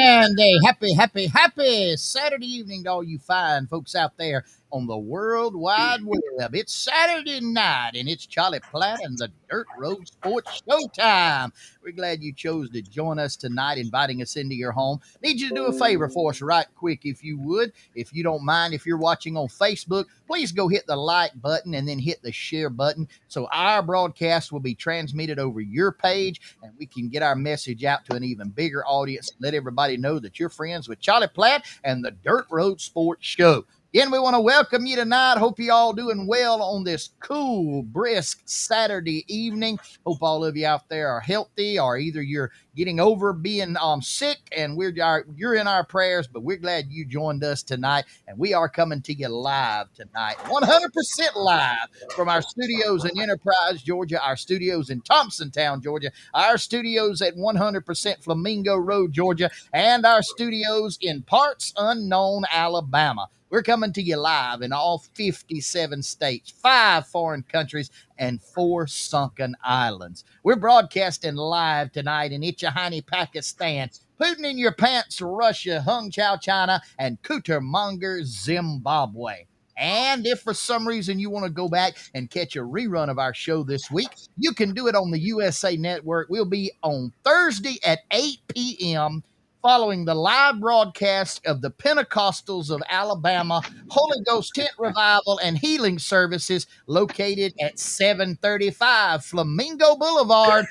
And a happy Saturday evening to all you fine folks out there on the World Wide Web. It's Saturday night, and it's Charlie Platt and the Dirt Road Sports Showtime. We're glad you chose to join us tonight, inviting us into your home. Need you to do a favor for us right quick, if you would. If you don't mind, if you're watching on Facebook, please go hit the like button and then hit the share button so our broadcast will be transmitted over your page and we can get our message out to an even bigger audience and let everybody know that you're friends with Charlie Platt and the Dirt Road Sports Show. Again, we want to welcome you tonight. Hope you all doing well on this cool, brisk Saturday evening. Hope all of you out there are healthy, or either you're getting over being sick, and you're in our prayers. But we're glad you joined us tonight, and we are coming to you live tonight, 100% live from our studios in Enterprise, Georgia, our studios in Thompsontown, Georgia, our studios at 100% Flamingo Road, Georgia, and our studios in Parts Unknown, Alabama. We're coming to you live in all 57 states, 5 foreign countries, and 4 sunken islands. We're broadcasting live tonight in Ichihani, Pakistan, Putin in your pants, Russia, Hangzhou, China, and Cootermonger, Zimbabwe. And if for some reason you want to go back and catch a rerun of our show this week, you can do it on the USA Network. We'll be on Thursday at 8 p.m., following the live broadcast of the Pentecostals of Alabama Holy Ghost Tent Revival and Healing Services located at 735 Flamingo Boulevard,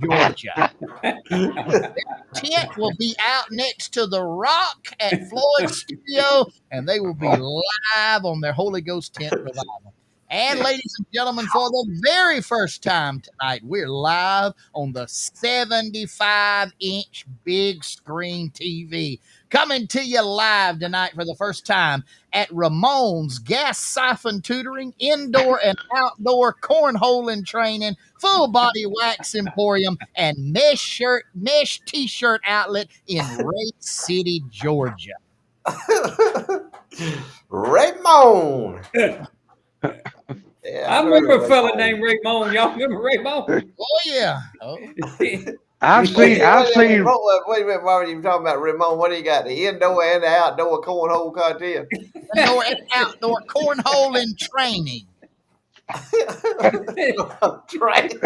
Georgia. Their tent will be out next to The Rock at Floyd's Studio, and they will be live on their Holy Ghost Tent Revival. And ladies and gentlemen, for the very first time tonight, we're live on the 75-inch big screen TV. Coming to you live tonight for the first time at Ramon's Gas Siphon Tutoring, Indoor and Outdoor Cornholing Training, Full Body Wax Emporium, and Mesh T-shirt outlet in Ray City, Georgia. Ramon. Yeah, I remember a fella named Raymond. Y'all remember Raymond? Oh yeah. Oh. I've seen. Wait a minute, why were you talking about Ramon? What do you got? The indoor and the outdoor cornhole contest. Indoor and outdoor cornholing training. Training.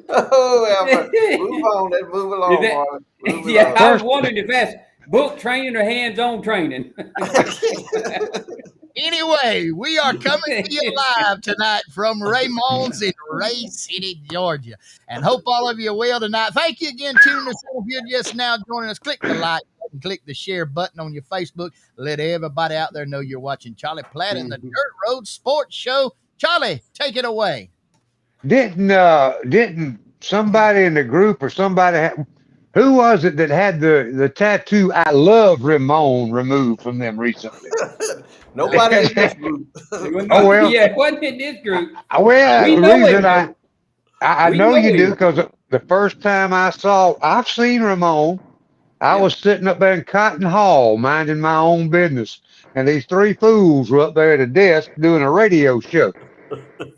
Oh, well, move on. Let's move along, Marvin. Yeah, I was wondering if that's book training or hands-on training. Anyway, we are coming to you live tonight from Ramon's in Ray City, Georgia. And hope all of you are well tonight. Thank you again, tuning us in. If you're just now joining us, click the like button, click the share button on your Facebook. Let everybody out there know you're watching Charlie Platt and the Dirt Road Sports Show. Charlie, take it away. Didn't somebody in the group or somebody who was it that had the tattoo "I love Ramon" removed from them recently? Nobody in this group. Oh well, yeah, it wasn't in this group. Well, the reason I know you do, because the first time I've seen Ramon, I was sitting up there in Cotton Hall minding my own business, and these 3 fools were up there at a desk doing a radio show,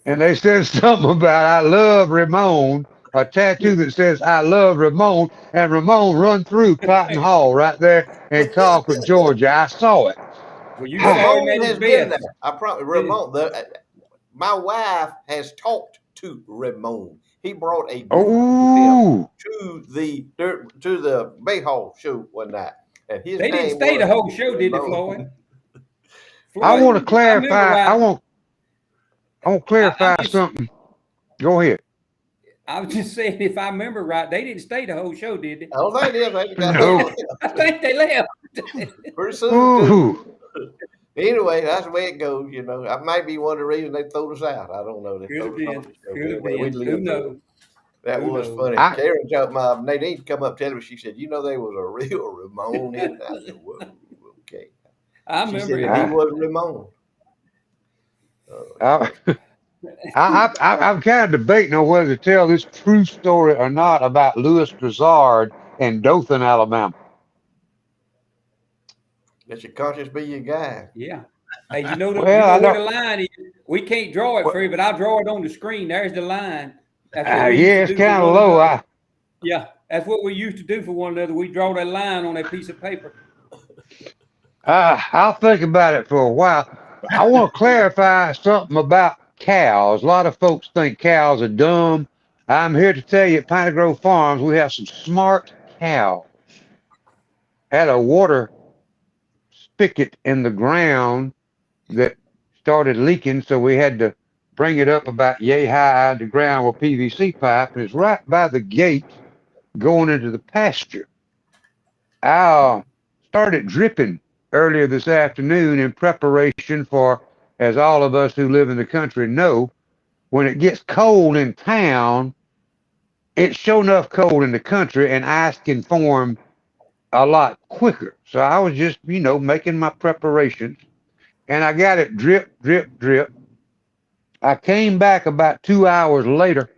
and they said something about "I love Ramon," a tattoo that says "I love Ramon," and Ramon run through Cotton Hall right there in Colquitt, Georgia. I saw it. Well, you Ramon has been there. I promise. Ramon, my wife has talked to Ramon. He brought a group to the Bayhall show one night, and his they didn't stay the whole show, did they, Floyd? I want to clarify. I want to clarify something. Go ahead. I was just saying, if I remember right, they didn't stay the whole show, did they? I don't think they did. No. I think they left. Pretty soon. Anyway, that's the way it goes, you know. That might be one of the reasons they threw us out. I don't know. Could have been. Who knows? That was funny. Karen told Nadine come up telling me, she said, "You know, there was a real Ramon in that." I said, "Whoa, okay." I remember he was Ramon. I'm kind of debating on whether to tell this true story or not about Louis Grizzard in Dothan, Alabama. Let your conscience be your guide. Yeah. Hey, you know where the line is? We can't draw it for you, but I'll draw it on the screen. There's the line. Yeah, it's kind of low. Yeah. That's what we used to do for one another. We draw that line on that piece of paper. I'll think about it for a while. I want to clarify something about cows. A lot of folks think cows are dumb. I'm here to tell you at Piney Grove Farms, we have some smart cows. Had a water spigot in the ground that started leaking, so we had to bring it up about yay high to the ground with PVC pipe, and it's right by the gate going into the pasture. I started dripping earlier this afternoon in preparation for, as all of us who live in the country know, when it gets cold in town, it's sure enough cold in the country, and ice can form a lot quicker. So I was just, making my preparations, and I got it drip, drip, drip. I came back about 2 hours later,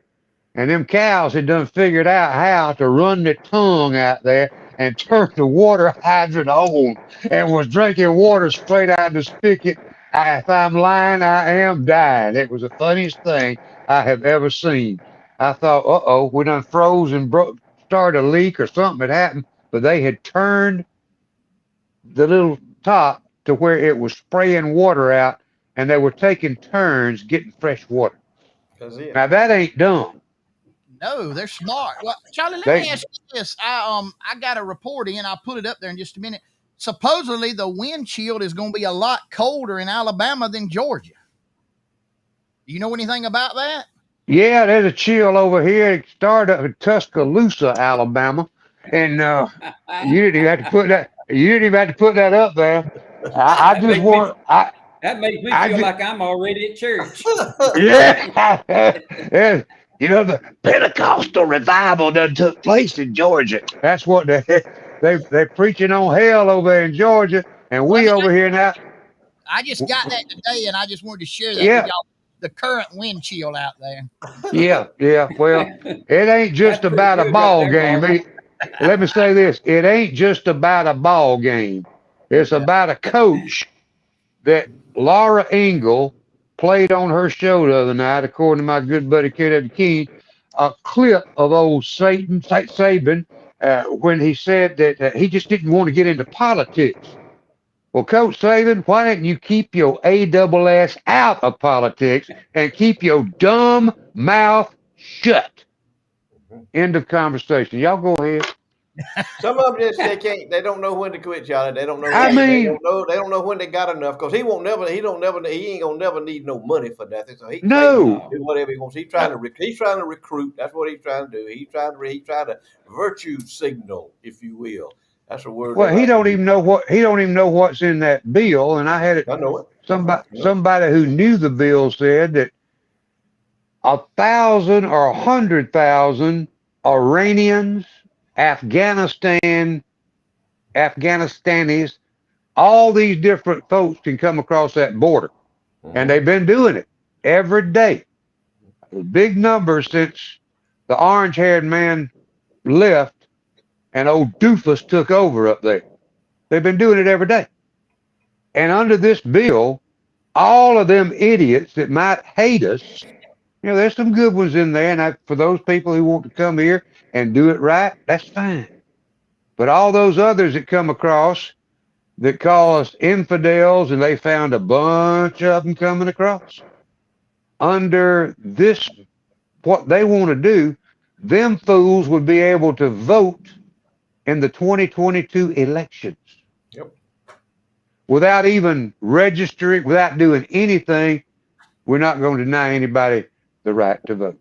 and them cows had done figured out how to run their tongue out there and turn the water hydrant on and was drinking water straight out of the spigot. If I'm lying, I am dying. It was the funniest thing I have ever seen. I thought, uh-oh, we done froze and started a leak or something had happened, but they had turned the little top to where it was spraying water out, and they were taking turns getting fresh water. Now that ain't dumb. No, they're smart. Well, Charlie, let me They ask you this. I got a report in. I'll put it up there in just a minute. Supposedly, the wind chill is going to be a lot colder in Alabama than Georgia. Do you know anything about that? Yeah, there's a chill over here. It started up in Tuscaloosa, Alabama, and you didn't even have to put that. You didn't even have to put that up there. I That just makes me want. that makes me I feel just, like I'm already at church. yeah, yeah. The Pentecostal revival that took place in Georgia. That's what they're preaching on hell over there in Georgia, and Well, we over here now. I just got that today, and I just wanted to share that with Yeah, y'all. The current wind chill out there. yeah, yeah. Well, it ain't just That's pretty about a good right ball there, game. Bob. Let me say this: it ain't just about a ball game. It's Yeah. about a coach that Laura Ingle played on her show the other night, according to my good buddy K.W. King, a clip of old Saban when he said that he just didn't want to get into politics. Well, Coach Saban, why didn't you keep your ASS out of politics and keep your dumb mouth shut? End of conversation. Y'all go ahead. Some of them just they can't. They don't know when to quit, Charlie. They don't know I when. They mean, don't know. They don't know when they got enough. Because he won't never. He don't never. He ain't gonna never need no money for nothing. So he can say he no. No. do whatever he wants. He's trying to. He's trying to recruit. That's what he's trying to do. He's trying to virtue signal, if you will. That's a word they Well, he like to don't use. even know what's in that bill, and I had it. I know it. Somebody who knew the bill said that 1,000 or 100,000 Iranians, Afghanistan, Afghanistanis, all these different folks can come across that border, and they've been doing it every day. Big numbers since the orange-haired man left and old doofus took over up there. They've been doing it every day. And under this bill, all of them idiots that might hate us, there's some good ones in there. And for those people who want to come here and do it right, that's fine. But all those others that come across that call us infidels, and they found a bunch of them coming across under this, what they want to do, them fools would be able to vote in the 2022 elections. Yep. Without even registering, without doing anything. We're not going to deny anybody the right to vote.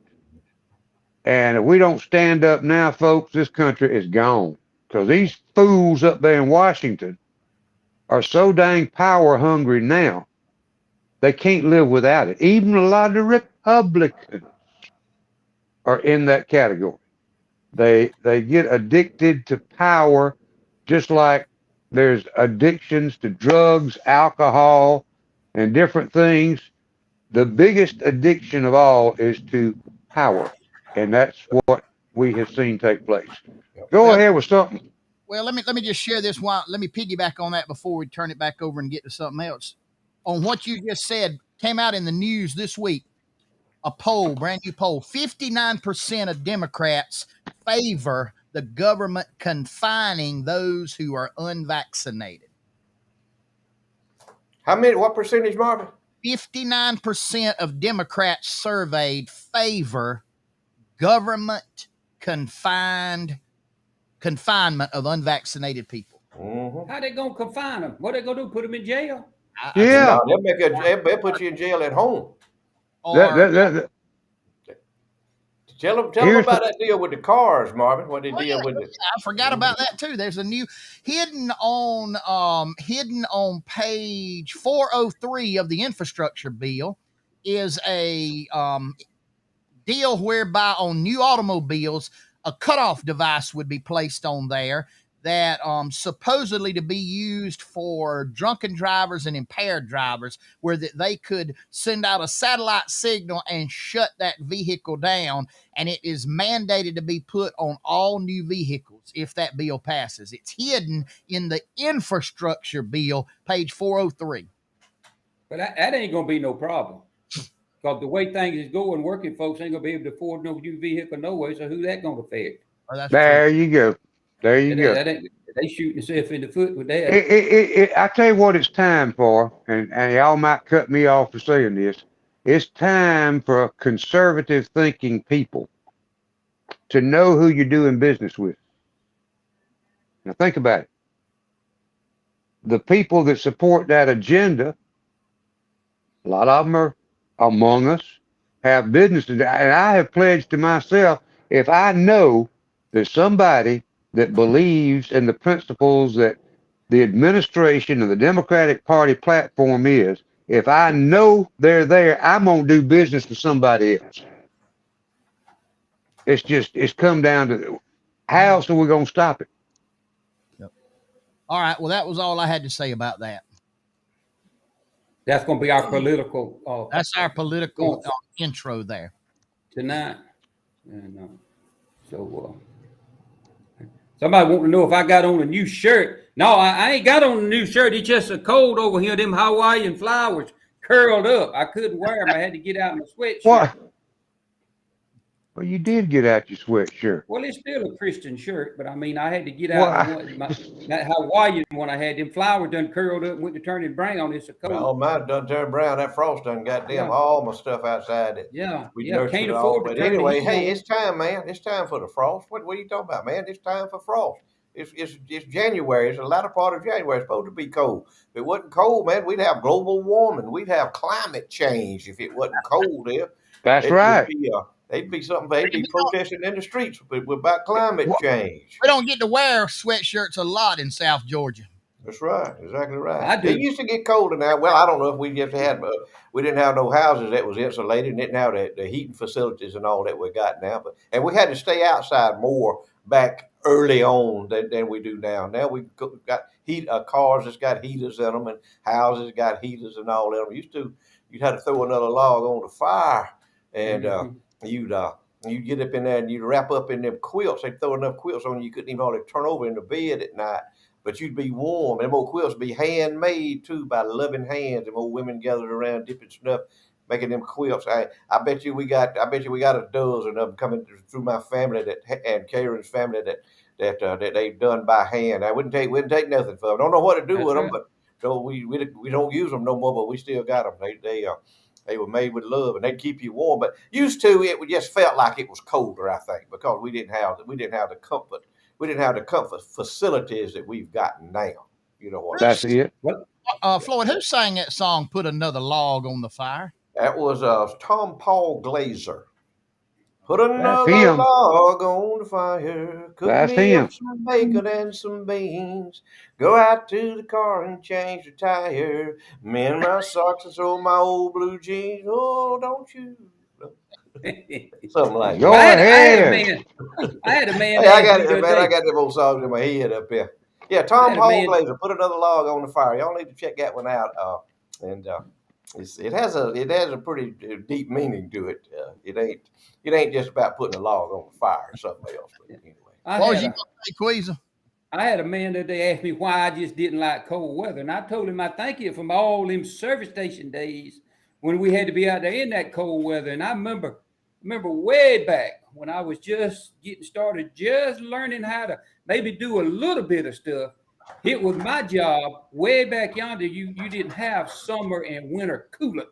And if we don't stand up now, folks, this country is gone. Because these fools up there in Washington are so dang power hungry now, they can't live without it. Even a lot of the Republicans are in that category. They get addicted to power, just like there's addictions to drugs, alcohol, and different things. The biggest addiction of all is to power, and that's what we have seen take place. Go Well, ahead with something. let me just share this one. Let me piggyback on that before we turn it back over and get to something else. On what you just said, came out in the news this week. A poll, brand new poll. 59% of Democrats favor the government confining those who are unvaccinated. How many? What percentage, Marvin? 59% of Democrats surveyed favor government confinement of unvaccinated people. Mm-hmm. How they gonna confine them? What they gonna do? Put them in jail? Yeah. No, they'll put you in jail at home. Or Tell them Here's about that deal with the cars, Marvin. What they deal with it. I forgot about that too. There's a new hidden on page 403 of the infrastructure bill is a deal whereby on new automobiles a cutoff device would be placed on there that supposedly to be used for drunken drivers and impaired drivers, where that they could send out a satellite signal and shut that vehicle down, and it is mandated to be put on all new vehicles if that bill passes. It's hidden in the infrastructure bill, page 403. But that ain't gonna be no problem. Because the way things is going, working folks ain't gonna be able to afford no new vehicle no way. So who that gonna affect? Oh, that's there true. you go. There you go. That ain't, they shooting themselves in the foot with that. I tell you what it's time for, and y'all might cut me off for saying this. It's time for conservative thinking people to know who you're doing business with. Now think about it. The people that support that agenda, a lot of them are among us, have businesses, and I have pledged to myself, if I know there's somebody that believes in the principles that the administration of the Democratic Party platform is, if I know they're there, I'm going to do business with somebody else. It's come down to how else are we going to stop it? Yep. All right. Well, that was all I had to say about that. That's gonna be our political. That's our political intro there tonight. And somebody want to know if I got on a new shirt. No, I ain't got on a new shirt. It's just a cold over here. Them Hawaiian flowers curled up. I couldn't wear them. I had to get out in a sweatshirt. What? Well, you did get out your sweatshirt. Well, it's still a Christian shirt, but I mean, I had to get out that Hawaiian one I had. Them flowers done curled up and went to turning brown. It's a cold. Well, mine done turned brown. That frost done goddamn all my stuff outside. We can't afford to. But anyway, hey, it's time, man. It's time for the frost. What are you talking about, man? It's time for frost. It's January. It's the latter part of January. It's supposed to be cold. If it wasn't cold, man, we'd have global warming. We'd have climate change if it wasn't cold here. That's right. They'd be protesting in the streets about climate change. We don't get to wear sweatshirts a lot in South Georgia. That's right. Exactly right. I do. It used to get colder now. Well, I don't know if we just had, we didn't have no houses that was insulated, and didn't have the heating facilities and all that we got now. And we had to stay outside more back early on than we do now. Now we got cars that's got heaters in them, and houses got heaters and all that. You'd have to throw another log on the fire, and you'd get up in there and you'd wrap up in them quilts. They'd throw enough quilts on you couldn't even hardly turn over in the bed at night. But you'd be warm. And them old quilts would be handmade too by loving hands. Them old women gathered around dipping snuff, making them quilts. I bet you we got a dozen of them coming through my family and Karen's family that they've done by hand. I wouldn't take nothing for them. Don't know what to do with them, but so we don't use them no more. But we still got them. They were made with love, and they'd keep you warm. But used to, it just felt like it was colder, I think, because we didn't have the comfort. We didn't have the comfort facilities that we've gotten now. You know what? That's it. Floyd, who sang that song, Put Another Log on the Fire? That was Tom Paul Glazer. Put another log on the fire. Cook me up some bacon and some beans. Go out to the car and change the tire. Mend my socks and sew my old blue jeans. Oh, don't you? Something like that. I had a man. Hey, I got them old songs in my head up here. Yeah, Tom Paul Glazer, Put Another Log on the Fire. Y'all need to check that one out. It has a pretty deep meaning to it. It ain't just about putting a log on the fire or something else. But anyway, what was you going to say, Queezer? I had a man that they asked me why I just didn't like cold weather, and I told him I thank you from all them service station days when we had to be out there in that cold weather. And I remember way back when I was just getting started, just learning how to maybe do a little bit of stuff. It was my job way back yonder. You didn't have summer and winter coolant.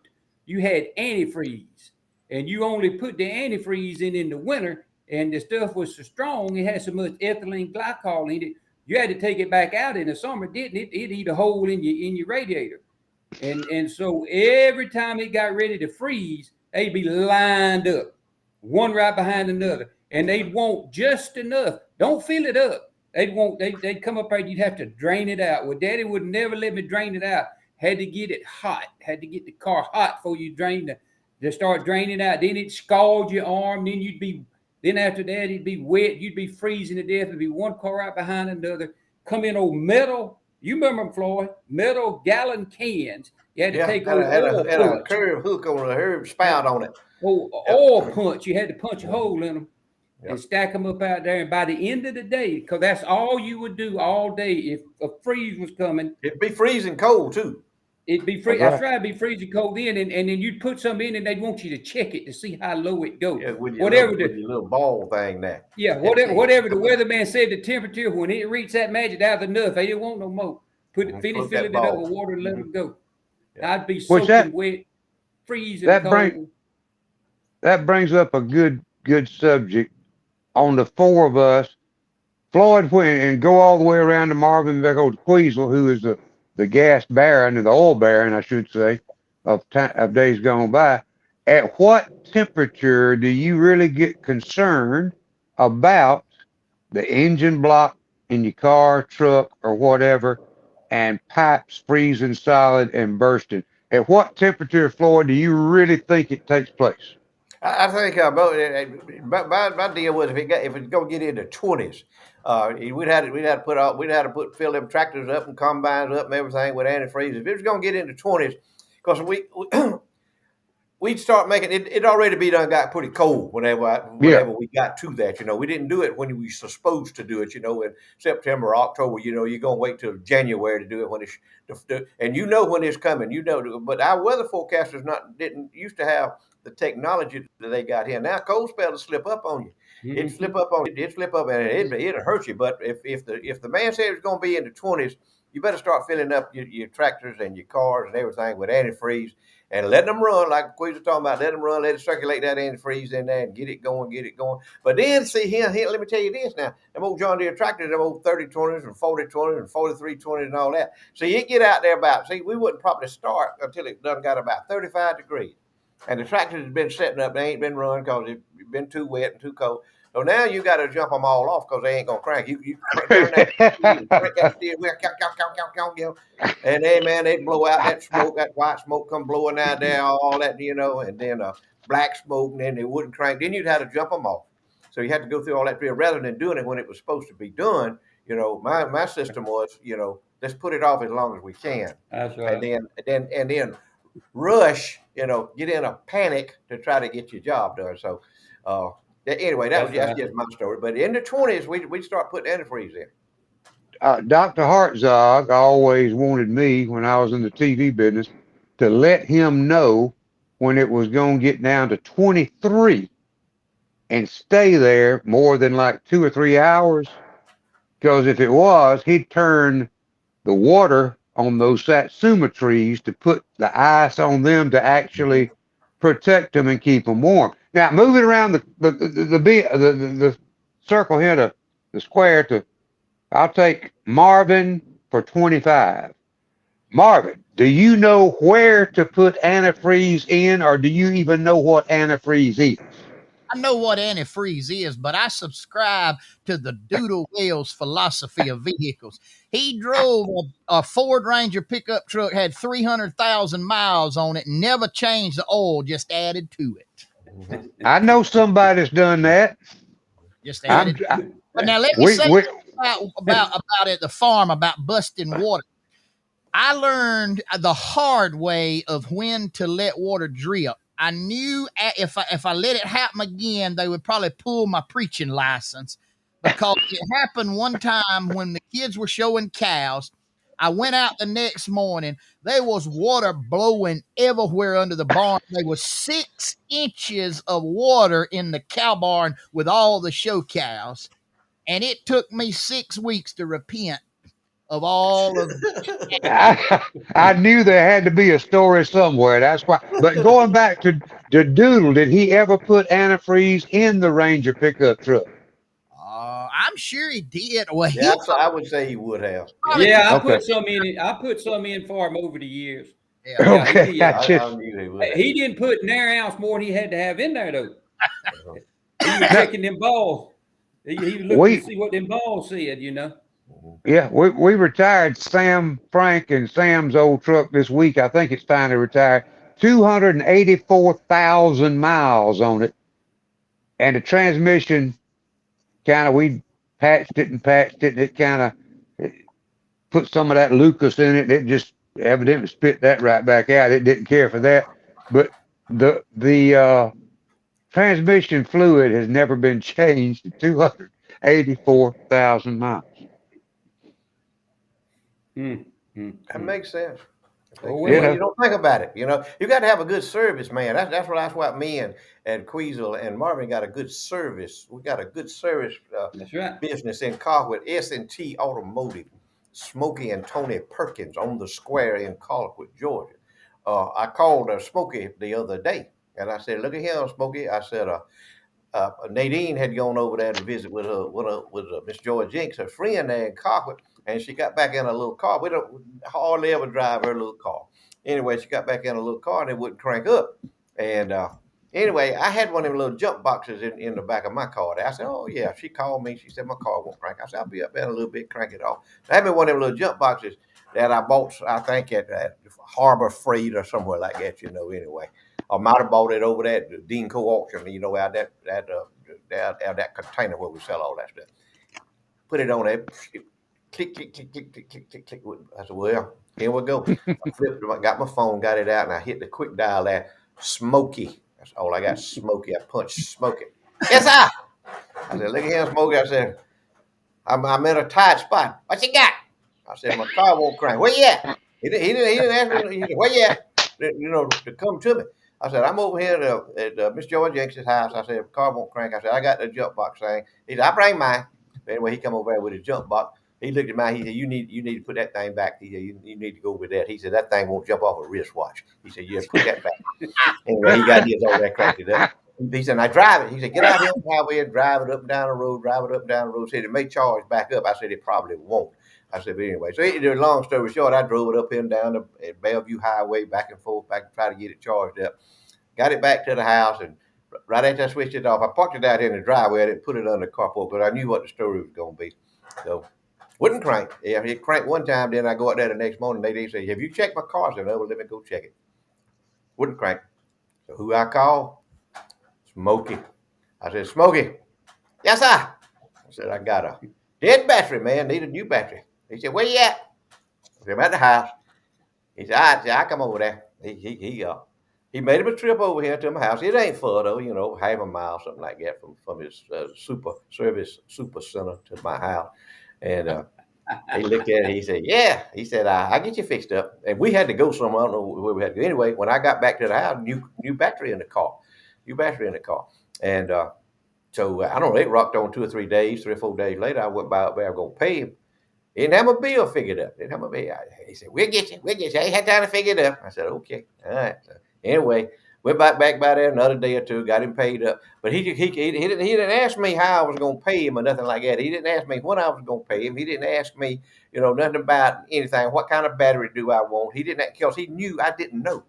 You had antifreeze, and you only put the antifreeze in the winter, and the stuff was so strong it had so much ethylene glycol in it. You had to take it back out in the summer, didn't it? It eat a hole in your radiator, and so every time it got ready to freeze, they'd be lined up, one right behind another, and they'd want just enough. Don't fill it up. They'd come up there. You'd have to drain it out. Well, Daddy would never let me drain it out. Had to get it hot. Had to get the car hot before you to start draining out. Then it scald your arm. Then after that it'd be wet. You'd be freezing to death. It'd be one car right behind another. Come in old metal. You remember them, Floyd? Metal gallon cans. You had to take old oil had a curved hook on a curved spout on it. Oil punch. You had to punch a hole in them. Yep. And stack them up out there. And by the end of the day, because that's all you would do all day if a freeze was coming. It'd be freezing cold, too. It'd be free. I tried to be freezing cold then, and then you'd put some in, and they'd want you to check it to see how low it goes. Yeah, with your little ball thing there. Yeah, whatever the weatherman said the temperature, when it reached that magic, that was enough. They didn't want no more. Finish filling it up with water and let them go. Yeah. I'd be soaking wet, freezing cold. That brings up a good subject. On the four of us, Floyd went and go all the way around to Marvin back over to Queasel, who is the gas baron, or the oil baron, I should say, of days gone by. At what temperature do you really get concerned about the engine block in your car, truck, or whatever, and pipes freezing solid and bursting? At what temperature, Floyd, do you really think it takes place? I think my deal was if it's gonna get into 20s, we'd have to fill them tractors up and combines up and everything with antifreeze. If it was gonna get into 20s, because we'd start making it. It already got pretty cold whenever we got to that. We didn't do it when we were supposed to do it. In September or October. You're gonna wait till January to do it when and when it's coming. But our weather forecasters didn't used to have the technology that they got here. Now cold spells will slip up on you. Mm-hmm. It'd slip up on you. It'd slip up and it'll hurt you. But if the man said it's gonna be in the 20s, you better start filling up your tractors and your cars and everything with antifreeze. And letting them run, like Queez was talking about, let them run, let it circulate that antifreeze in there and get it going. But then, see, here, let me tell you this now. Them old John Deere tractors, them old 30-20s and 40-20s and 43-20s and all that. See, it get out there we wouldn't probably start until it done got about 35 degrees. And the tractors has been setting up. They ain't been run because it's been too wet and too cold. So now you got to jump them all off because they ain't going to crank. You turn that steering wheel, and then, man, they blow out that smoke, that white smoke come blowing out there, all that, and then black smoke, and then they wouldn't crank. Then you'd have to jump them off. So you had to go through all that rather than doing it when it was supposed to be done. My system was, let's put it off as long as we can. That's right. And then rush, get in a panic to try to get your job done. So, anyway, that's just my story. But in the 20s, we start putting antifreeze in. Dr. Hartzog always wanted me, when I was in the TV business, to let him know when it was going to get down to 23 and stay there more than like 2 or 3 hours. Because if it was, he'd turn the water on those satsuma trees to put the ice on them to actually protect them and keep them warm. Now, moving around the circle here to the square I'll take Marvin for 25. Marvin, do you know where to put antifreeze in, or do you even know what antifreeze is? I know what antifreeze is, but I subscribe to the Doodle Whale's philosophy of vehicles. He drove a Ford Ranger pickup truck, had 300,000 miles on it, and never changed the oil, just added to it. I know somebody that's done that. Just added. But now let me say about at the farm about busting water. I learned the hard way of when to let water drip. I knew if I let it happen again, they would probably pull my preaching license, because it happened one time when the kids were showing cows. I went out the next morning. There was water blowing everywhere under the barn. There was 6 inches of water in the cow barn with all the show cows. And it took me 6 weeks to repent of all of. I knew there had to be a story somewhere. That's why. But going back to Doodle, did he ever put antifreeze in the Ranger pickup truck? I'm sure he did. Well, Yeah, I would say he would have. Yeah, Yeah, I Okay. put some in. I put some in for him over the years. yeah. Yeah, he Okay. did. I I just knew he would have. He didn't put near ounce more than he had to have in there though. Uh-huh. He was now checking them balls. He was looking to we see what them balls said. Mhm. yeah we retired Sam Frank and Sam's old truck this week. I think it's time to retire. 284,000 miles on it, and the transmission kind of we patched it, and it kind of put some of that Lucas in it. It just evidently spit that right back out. It didn't care for that. But the transmission fluid has never been changed in 284,000 miles. That makes sense. Oh You Well, well. you know, don't think about it. You got to have a good service, man. That's why me and Queasel and Marvin got a good service. We got a good service That's right. business in Colquitt, S&T Automotive, Smokey and Tony Perkins on the square in Colquitt, Georgia. I called Smokey the other day, and I said, "Look at him, Smokey." I said, Nadine had gone over there to visit with Miss Joy Jenks, her friend there in Colquitt, and she got back in a little car. We don't hardly ever drive her little car. Anyway, she got back in a little car and it wouldn't crank up. And anyway, I had one of them little jump boxes in the back of my car. I said, "Oh yeah." She called me. She said, "My car won't crank." I said, "I'll be up there in a little bit, crank it off." I had me one of them little jump boxes that I bought, I think at Harbor Freight or somewhere like that. Anyway. I might have bought it over there at the Dean Co auction, out that container where we sell all that stuff. Put it on there, click, click, click, click, click, click, click, click. I said, "Well, here we go." I flipped, got my phone, got it out, and I hit the quick dial there. Smokey. That's all I got. Smokey. I punched Smokey. "Yes, sir." I said, "Look at here, Smokey." I said, I'm in a tight spot. "What you got?" I said, "My car won't crank." "Where you at?" He didn't ask me. He said, "Where you at?" To come to me. I said, "I'm over here at Miss George Jenks' house." I said, "Car won't crank." I said, "I got the jump box thing." He said, "I bring mine." But anyway, he come over there with his jump box. He looked at mine. He said, "You need to put that thing back." He said, you need to go with that." He said, "That thing won't jump off a wristwatch." He said, "Yeah, put that back." Anyway, he got his over there cranked it up. He said, "I drive it." He said, "Get out here on the highway and drive it up and down the road, drive it up and down the road." He said, "It may charge back up." I said, "It probably won't." I said, "But anyway." So long story short, I drove it up and down the Bellevue Highway, back and forth, back and try to get it charged up. Got it back to the house, and right after I switched it off, I parked it out in the driveway. I didn't put it under the carport because I knew what the story was going to be. So wouldn't crank. Yeah, it cranked one time. Then I go out there the next morning. They say, "Have you checked my car?" I said, "No." "Well, let me go check it." Wouldn't crank. So who I call? Smokey. I said, "Smokey." "Yes, sir." I said, "I got a dead battery, man. Need a new battery." He said, "Where you at?" I said, "I'm at the house." He said, "All right, I come over there." He made him a trip over here to my house. It ain't far though, half a mile, something like that, from his super center to my house. And he looked at it. He said, "Yeah." He said, "I get you fixed up." And we had to go somewhere. I don't know where we had to go. Anyway, when I got back to the house, new battery in the car, and so I don't know. It rocked on 2 or 3 days, 3 or 4 days later. I went by up there. I'm gonna pay him. He didn't have my bill figured up. Didn't have my bill. He said, "We'll get you. We'll get you." I ain't had time to figure it up. I said, "Okay. All right." So anyway, went back by there another day or two, got him paid up. But he didn't ask me how I was going to pay him or nothing like that. He didn't ask me when I was going to pay him. He didn't ask me, nothing about anything. What kind of battery do I want? He didn't, because he knew I didn't know.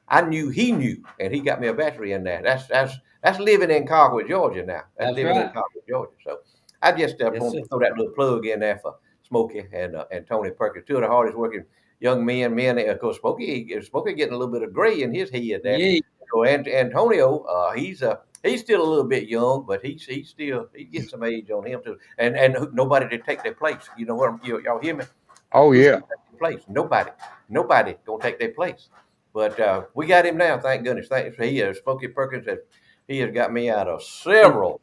I knew he knew, and he got me a battery in there. That's living in Colquitt, Georgia now. That's That's living in right. Colquitt, Georgia. So I just Yes, want sir. to throw that little plug in there for Smokey and Tony Perkins, two of the hardest working young men. Of course, Smokey getting a little bit of gray in his head there. Yeah. So Antonio, he's still a little bit young, but he's getting some age on him too. And nobody to take their place. You know what? Y'all hear me? Oh Who's yeah. gonna take their place? Nobody gonna take their place. But we got him now, thank goodness. Smokey Perkins he has got me out of several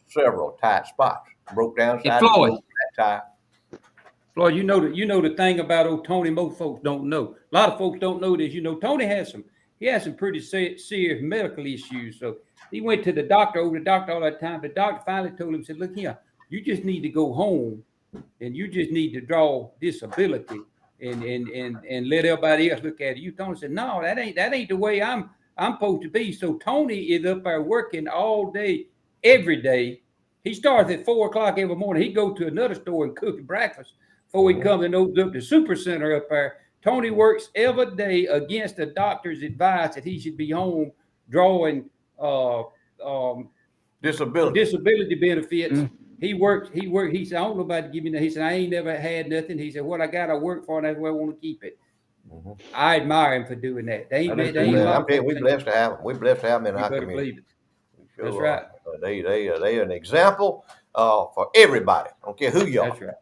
tight spots. Broke down Hey, side of the Floyd. road, flat tire. Floyd, you know the thing about old Tony. Most folks don't know. A lot of folks don't know this. Tony has some pretty serious medical issues. So he went to the doctor all that time. The doctor finally told him, said, "Look here, you just need to go home, and you just need to draw disability, and let everybody else look at it." Tony said, "No, that ain't the way I'm supposed to be." So Tony is up there working all day, every day. He starts at 4 o'clock every morning. He go to another store and cook breakfast before he comes and opens up the super center up there. Tony works every day against the doctor's advice that he should be home drawing disability benefits. He worked. He said, "I don't know about to give me that." He said, "I ain't never had nothing." He said, "What I got, I work for, and that's where I want to keep it." I admire him for doing that. I'm telling you, we're blessed to have him. We're blessed to have him in our community. Sure. That's right. They an example for everybody. I don't care who you are. That's right.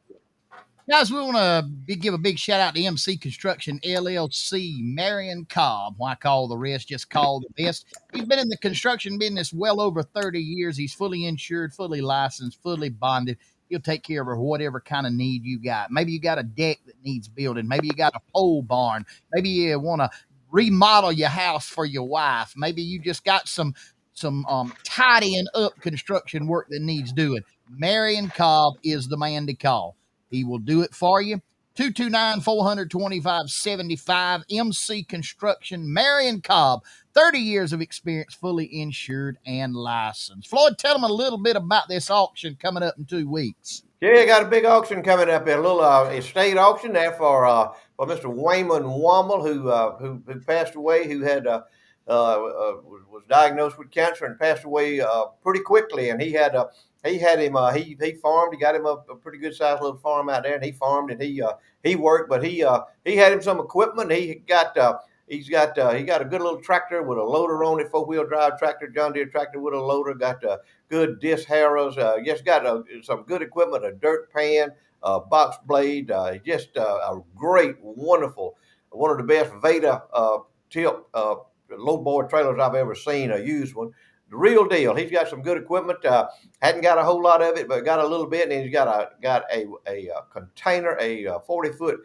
Guys, we want to give a big shout out to MC Construction LLC, Marion Cobb. Why call the rest? Just call the best. He's been in the construction business well over 30 years. He's fully insured, fully licensed, fully bonded. He'll take care of whatever kind of need you got. Maybe you got a deck that needs building. Maybe you got a pole barn. Maybe you want to remodel your house for your wife. Maybe you just got some tidying up construction work that needs doing. Marion Cobb is the man to call. He will do it for you. 229-425-75. MC Construction, Marion Cobb, 30 years of experience, fully insured and licensed. Floyd, tell them a little bit about this auction coming up in 2 weeks. Yeah, got a big auction coming up, a little estate auction there for Mr. Wayman Wommel, who passed away, who had was diagnosed with cancer and passed away pretty quickly, and he farmed. He got him a pretty good sized little farm out there, and he farmed and he worked. But he had him some equipment. He's got a good little tractor with a loader on it, 4-wheel drive tractor, John Deere tractor with a loader. Got good disc harrows. Just got some good equipment, a dirt pan, box blade. Just a great, wonderful, one of the best Veda tip low board trailers I've ever seen. A used one. The real deal. He's got some good equipment. Hadn't got a whole lot of it, but got a little bit. And he's got a container, a 40-foot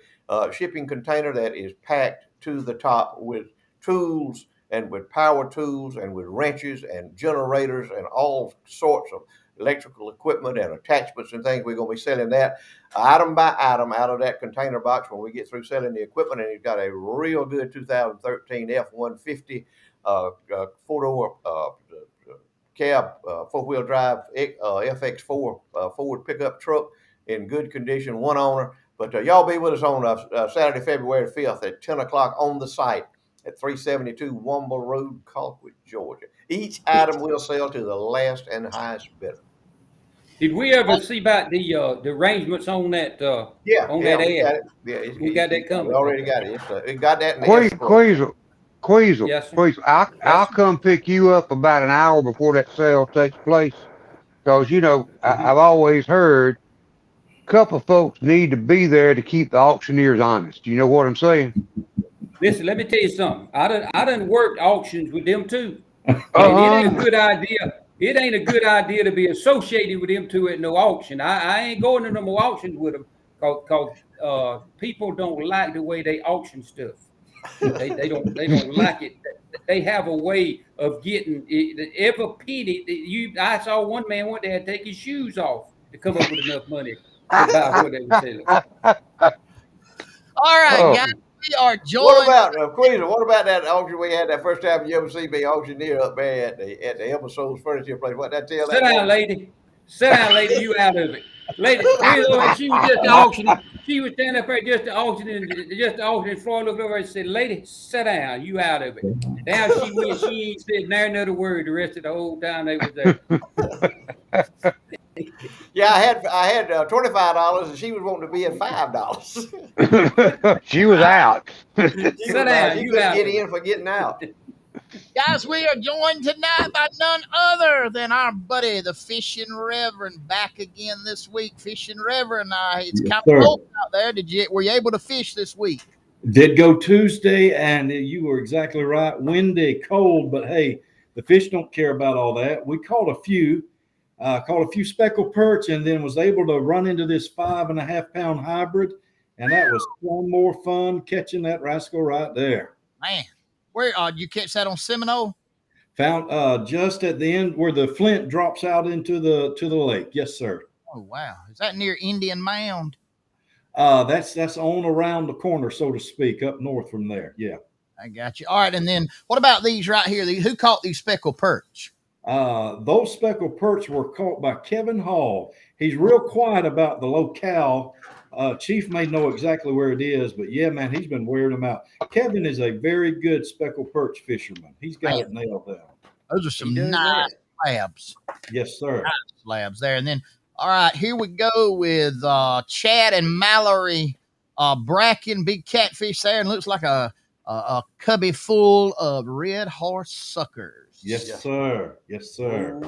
shipping container that is packed to the top with tools and with power tools and with wrenches and generators and all sorts of electrical equipment and attachments and things. We're going to be selling that item by item out of that container box when we get through selling the equipment. And he's got a real good 2013 F-150 four-door cab, 4-wheel drive FX4 Ford pickup truck in good condition, one owner. But y'all be with us on Saturday, February 5th at 10 o'clock on the site at 372 Womble Road, Colquitt, Georgia. Each item will sell to the last and highest bidder. Did we ever see about the arrangements on that? That ad? We got that coming. We already got it. It got that. Queasel, yes, I'll come pick you up about an hour before that sale takes place, because I've always heard a couple of folks need to be there to keep the auctioneers honest. You know what I'm saying? Listen, let me tell you something. I done worked auctions with them too. And it ain't a good idea. It ain't a good idea to be associated with them two at no auction. I ain't going to no more auctions with them because people don't like the way they auction stuff. They don't like it. They have a way of getting every penny. I saw one man one day had to take his shoes off to come up with enough money to buy what they were selling. All right, guys. We are joined. What about Queasel? What about that auction we had that first time you ever see me auctioneer up there at the Episodes Furniture Place? What that tell? Sit down, lady. Sit down, lady. You out of it, lady. She was just auctioning. She was standing up there just to auction. Floyd looked over and said, "Lady, sit down. You out of it." Down she went. She ain't said never another word the rest of the whole time they was there. Yeah, I had $25, and she was wanting to be at $5. She was out. Sit down. You couldn't get in for getting out. Guys, we are joined tonight by none other than our buddy, the Fishing Reverend, back again this week. Fishing Reverend, it's kind of cold out there. Were you able to fish this week? Did go Tuesday, and you were exactly right. Windy, cold, but hey, the fish don't care about all that. We caught a few. caught a few speckled perch, and then was able to run into this 5.5 pound hybrid. And that was one more fun catching that rascal right there. Man, where you catch that on Seminole? Found just at the end where the Flint drops out into the lake. Yes, sir. Oh wow, is that near Indian Mound? That's on around the corner, so to speak, up north from there. Yeah. I got you. All right, and then what about these right here? Who caught these speckled perch? Those speckled perch were caught by Kevin Hall. He's real quiet about the locale. Chief may know exactly where it is, but yeah, man, he's been wearing them out. Kevin is a very good speckled perch fisherman. He's got it nailed down. Those are some nice slabs. Yes, sir. Nice slabs there. And then, all right, here we go with Chad and Mallory Bracken, big catfish there, and looks like a cubby full of red horse suckers. Yes, sir. Yes, sir.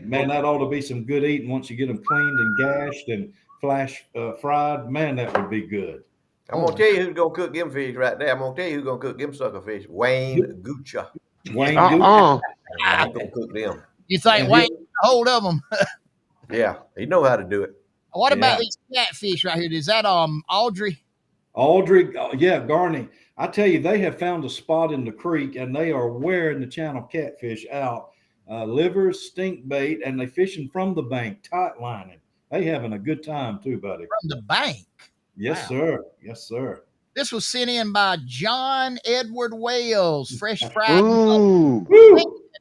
Man, that ought to be some good eating once you get them cleaned and gashed and flash fried. Man, that would be good. I'm gonna tell you who's gonna cook them fish right there. I'm gonna tell you who's gonna cook them sucker fish. Wayne Guccia. Wayne He's gonna cook them. You think Wayne got a hold of them? Yeah, he know how to do it. What about these catfish right here? Is that Audrey? Audrey, yeah, Garney. I tell you, they have found a spot in the creek, and they are wearing the channel catfish out. Livers, stink bait, and they fishing from the bank, tight lining. They having a good time too, buddy. From the bank. Yes, sir. Yes, sir. This was sent in by John Edward Wales, fresh fried. Ooh.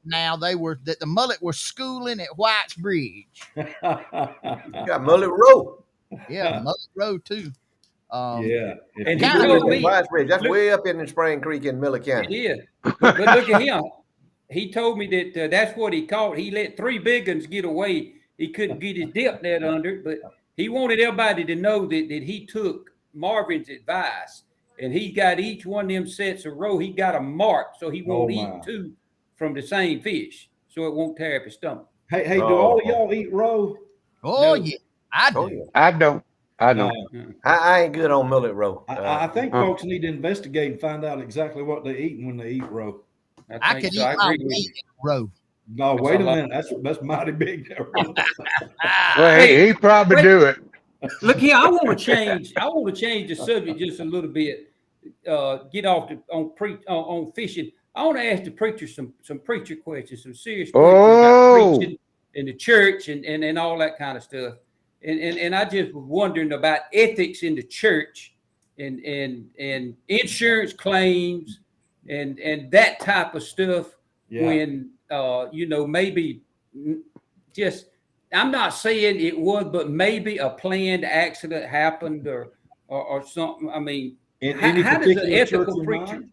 Now the mullet were schooling at White's Bridge. Got Mullet Row. Yeah, Mullet Road too. Yeah. And he told me that's way up in the Spring Creek in Miller County. Yeah, but look at him. He told me that that's what he caught. He let 3 big ones get away. He couldn't get his dip net under it, but he wanted everybody to know that he took Marvin's advice, and he got each one of them sets of roe. He got a mark, so he won't eat 2 from the same fish, so it won't tear up his stomach. Hey, do all of y'all eat roe? Oh, yeah, I do. Oh, yeah. I don't. I ain't good on Mullet Row. I think folks need to investigate and find out exactly what they eat when they eat roe. I could eat my weight in roe. No, wait a minute. That's mighty big there. Well, he probably do it. Look here, I want to change the subject just a little bit. Get off on fishing. I want to ask the preacher some preacher questions, some serious questions about preaching in the church and all that kind of stuff. And I just was wondering about ethics in the church and insurance claims and that type of stuff. Yeah. When maybe just, I'm not saying it was, but maybe a planned accident happened or something. I mean, how does an ethical preacher?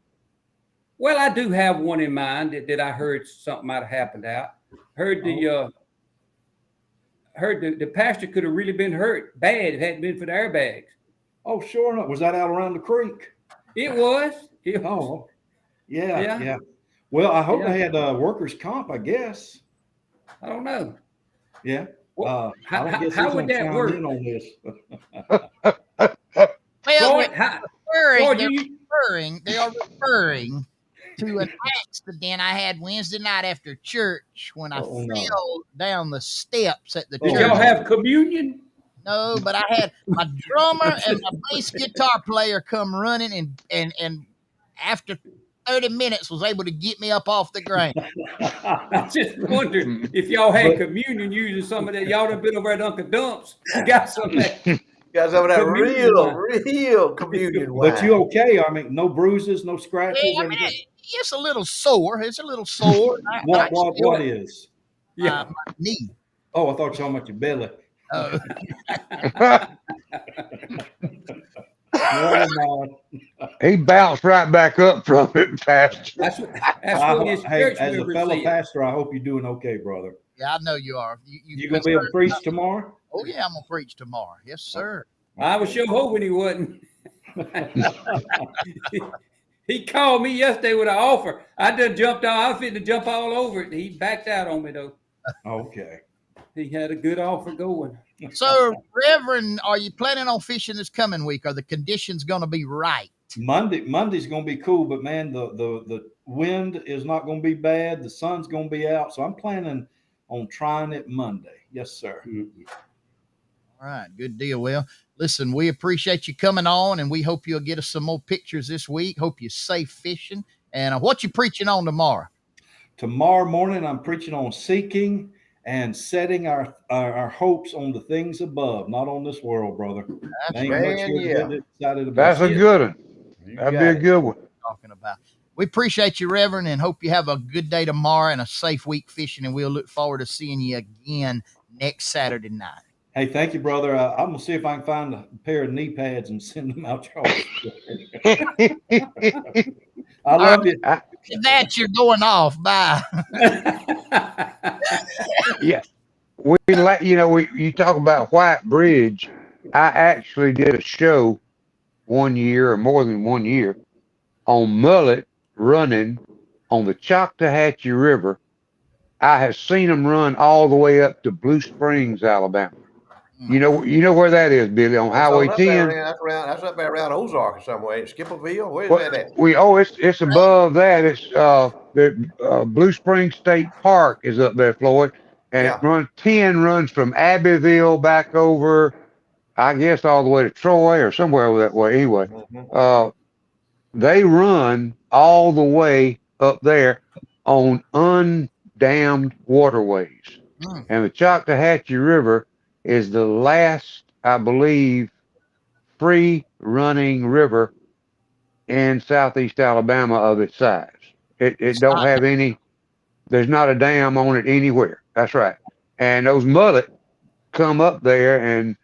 Well, I do have one in mind that I heard something might have happened out. Heard the pastor could have really been hurt bad if it hadn't been for the airbags. Oh, sure enough. Was that out around the creek? It was. Oh, yeah. Well, I hope they had workers' comp, I guess. I don't know. Yeah. Well, how would that work? In on this. Well, they are referring to an accident I had Wednesday night after church when I fell down the steps at the church. Did y'all have communion? No, but I had my drummer and my bass guitar player come running and after 30 minutes was able to get me up off the ground. I just wondered if y'all had communion using some of that. Y'all done been over at Uncle Dump's. You got some of that. Got some of that real communion wine. But you okay? I mean, no bruises, no scratches? Yeah, it's a little sore. It's a little sore. What is? My knee. Oh, I thought you were talking about your belly. He bounced right back up from it, Pastor. That's what his church as a fellow pastor, I hope you're doing okay, brother. Yeah, I know you are. You gonna be able to preach tomorrow? Oh yeah, I'm gonna preach tomorrow. Yes, sir. I was sure hoping he wouldn't. He called me yesterday with an offer. I done jumped out. I was fitting to jump all over it. He backed out on me though. Okay. He had a good offer going. So, Reverend, are you planning on fishing this coming week? Are the conditions going to be right? Monday's going to be cool, but man, the wind is not going to be bad. The sun's going to be out, so I'm planning on Trying It Monday. Yes, sir. All right, good deal. Well, listen, we appreciate you coming on, and we hope you'll get us some more pictures this week. Hope you're safe fishing. And what you preaching on tomorrow? Tomorrow morning, I'm preaching on seeking and setting our hopes on the things above, not on this world, brother. That's Ain't right. much here to get excited about. That's a good one. You That'd got be a it. good one. Talking about. We appreciate you, Reverend, and hope you have a good day tomorrow and a safe week fishing. And we'll look forward to seeing you again next Saturday night. Hey, thank you, brother. I'm gonna see if I can find a pair of knee pads and send them out y'all. I love you. That you're going off. Bye. Yeah. You talk about White Bridge. I actually did a show one year or more than 1 year on mullet running on the Choctawhatchee River. I have seen them run all the way up to Blue Springs, Alabama. You know where that is, Billy, on Highway 10. That's up there around Ozark or somewhere. Skipperville. Where's that at? It's above that. It's the Blue Springs State Park is up there, Floyd, and Yeah. it runs from Abbeville back over, I guess, all the way to Troy or somewhere over that way. Anyway, they run all the way up there on undammed waterways, and the Choctawhatchee River is the last, I believe, free running river in southeast Alabama of its size. It don't have any. There's not a dam on it anywhere. That's right. And those mullet come up there, and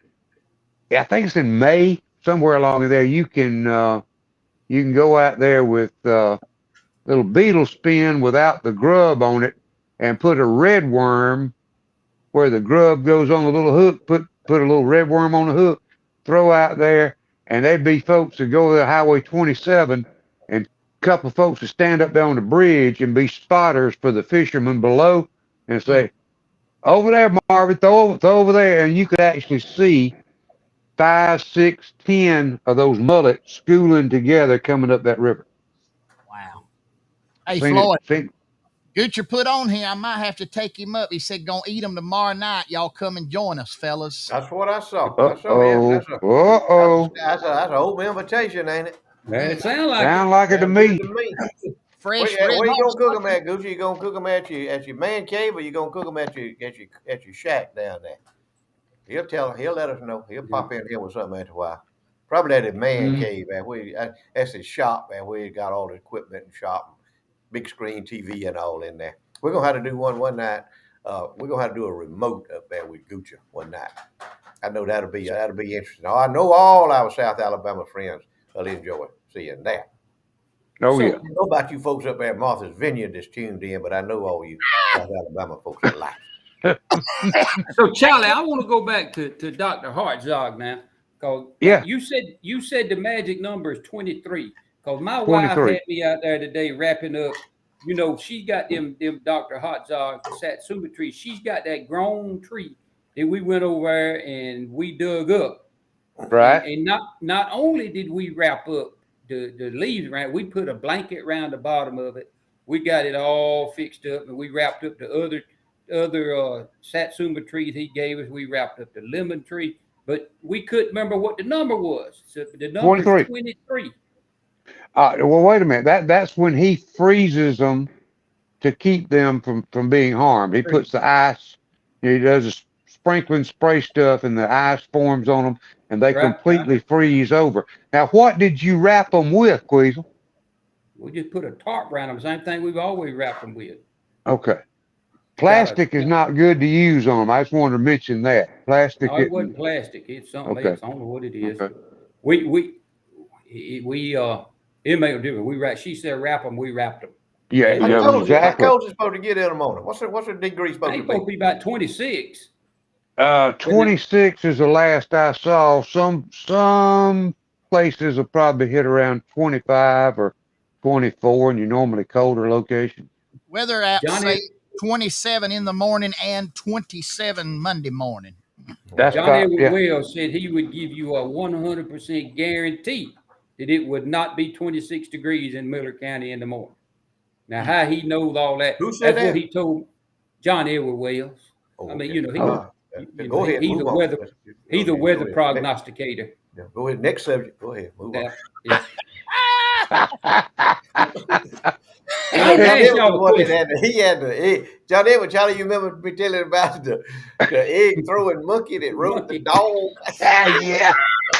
I think it's in May, somewhere along there. You can go out there with little beetle spin without the grub on it, and put a red worm where the grub goes on the little hook. Put a little red worm on the hook, throw out there, and there'd be folks that go to Highway 27, and a couple of folks that stand up there on the bridge and be spotters for the fishermen below, and say, "Over there, Marvin, throw over there," and you could actually see 5, 6, 10 of those mullets schooling together coming up that river. Wow. Hey, Seen Floyd. it. Goocher put on here. I might have to take him up. He said, "Gonna eat them tomorrow night. Y'all come and join us, fellas." That's what I saw. That's an open invitation, ain't it? It sounds like Sound like it to me. Fresh Where red you hot gonna cook them sausage. at, Gucci? You gonna cook them at your man cave, or you gonna cook them at your shack down there? He'll let us know. He'll pop in here with something after a while. Probably at his man cave, man. That's his shop, man. Where he got all the equipment and shop, big screen TV and all in there. We're gonna have to do one night. We're gonna have to do a remote up there with Gucci one night. I know that'll be interesting. I know all our South Alabama friends will enjoy seeing that. Oh, I yeah. don't know about you folks up there at Martha's Vineyard that's tuned in, but I know all you South Alabama folks are like. So, Charlie, I want to go back to Dr. Hartzog now, because you said the magic number is 23. Because my 23. wife had me out there today wrapping up. You know, she got them Dr. Hartzog satsuma trees. She's got that grown tree that we went over there and we dug up. Right. And not only did we wrap up the leaves around, we put a blanket around the bottom of it. We got it all fixed up, and we wrapped up the other satsuma trees he gave us. We wrapped up the lemon tree, but we couldn't remember what the number was. So the number 23. is 23. Well, wait a minute. That's when he freezes them to keep them from being harmed. He puts the ice. He does a sprinkling spray stuff, and the ice forms on them, and they completely freeze over. Now, what did you wrap them with, Queasel? We just put a tarp around them. Same thing we've always wrapped them with. Okay. Plastic is not good to use on them. I just wanted to mention that. Plastic. No, it wasn't plastic. It's something else. I don't know what it is. Okay. It made a difference. She said wrap them. We wrapped them. Yeah, exactly. How cold is it supposed to get in a moment? What's the degree supposed to be? It's supposed to be about 26. 26 is the last I saw. Some places will probably hit around 25 or 24 in your normally colder location. Weather app say 27 in the morning and 27 Monday morning. John Edward Wells said he would give you a 100% guarantee that it would not be 26 degrees in Miller County in the morning. Now, how he knows all that? Who said That's that? what he told. John Edward Wells. Oh, I mean, okay. you know, Go ahead. he's Move a on. weather he's a Okay, weather go ahead. prognosticator. Go ahead. Next subject. Go ahead. Move on. Yeah. You Well, know, let me John ask Edward was y'all a one that question. he had the egg. John Edward, Charlie, you remember me telling about the egg throwing monkey that rode the Monkey. dog? Yeah.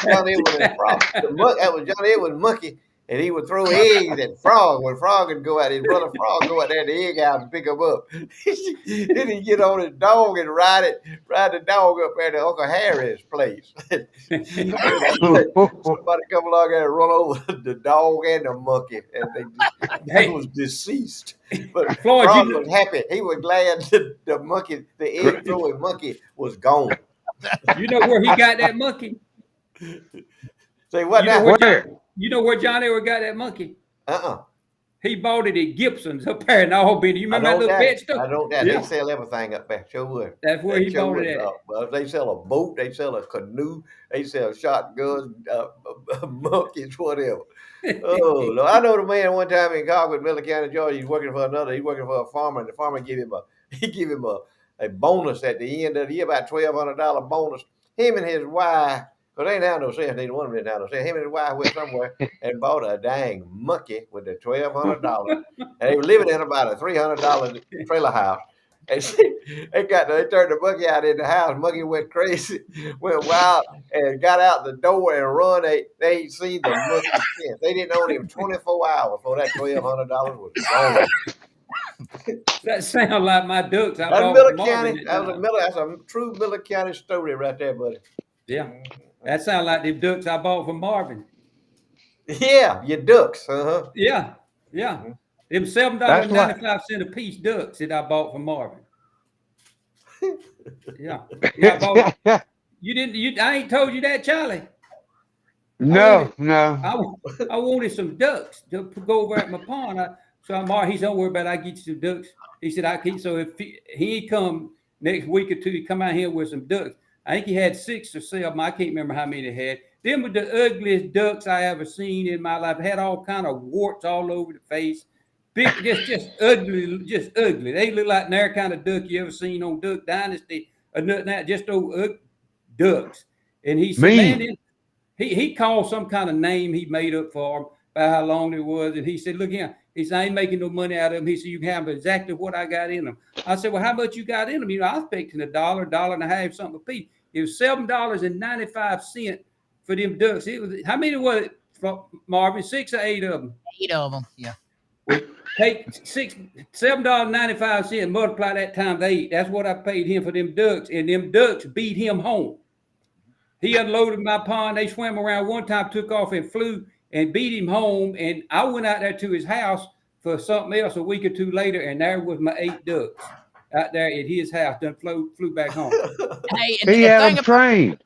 John Edward and Frog. That was John Edward monkey, and he would throw eggs at Frog. When Frog would go out, his brother Frog go out there in the egg house and pick him up. Then he'd get on his dog and ride the dog up there to Uncle Harry's place. Somebody come along and run over the dog and the monkey, and they was deceased. But Floyd, Frog was happy. He was glad the egg throwing monkey was gone. you know where he got that monkey? Say what You know now? Where? You know where John Edward got that monkey? Uh-uh. He bought it at Gibson's up there in Albany. You remember that little pet store? I don't that. Yeah. They sell everything up there. Sure would. That's where he bought it at. Well, they sell a boat. They sell a canoe. They sell shotguns, monkeys, whatever. Oh, no. I know the man one time in Cogwood, Miller County, Georgia. He's working for a farmer, and the farmer give him a bonus at the end of the year, about $1,200 bonus. Him and his wife. Because they ain't have no sense. Neither one of them didn't have no sense. Him and his wife went somewhere and bought a dang monkey with the $1,200. And they were living in about a $300 trailer house. And they turned the monkey out in the house. Monkey went crazy, went wild, and got out the door and run. They ain't seen the monkey since. They didn't own him 24 hours before that $1,200 was gone. That sounds like my ducks. That's Miller County. That's a true Miller County story right there, buddy. Yeah. That sounds like the ducks I bought from Marvin. Yeah, your ducks. Uh-huh. Yeah. Yeah. Them $7.95 a piece ducks that I bought from Marvin. Yeah. Yeah, I bought it. I ain't told you that, Charlie. No. I wanted some ducks to go over at my pond. He said, don't worry about it. I get you some ducks. He said, so if he come next week or two, he come out here with some ducks. I think he had 6 or 7. I can't remember how many he had. Them were the ugliest ducks I ever seen in my life. Had all kind of warts all over the face. Big, just ugly, just ugly. They look like their kind of duck you ever seen on Duck Dynasty or nothing that. Just those ducks. And he said, man, he called some kind of name he made up for him about how long it was. And he said, look here. He said, I ain't making no money out of them. He said, you can have exactly what I got in them. I said, well, how much you got in them? You know, I was expecting $1.50, something a piece. It was $7.95 for them ducks. It was, how many was it, Marvin? 6 or 8 of them? 8 of them, yeah. Take $7.95, multiply that times 8. That's what I paid him for them ducks. And them ducks beat him home. He unloaded my pond. They swam around one time, took off and flew and beat him home. And I went out there to his house for something else a week or 2 later, and there was my 8 ducks out there at his house. Done flew back home. He had them trained.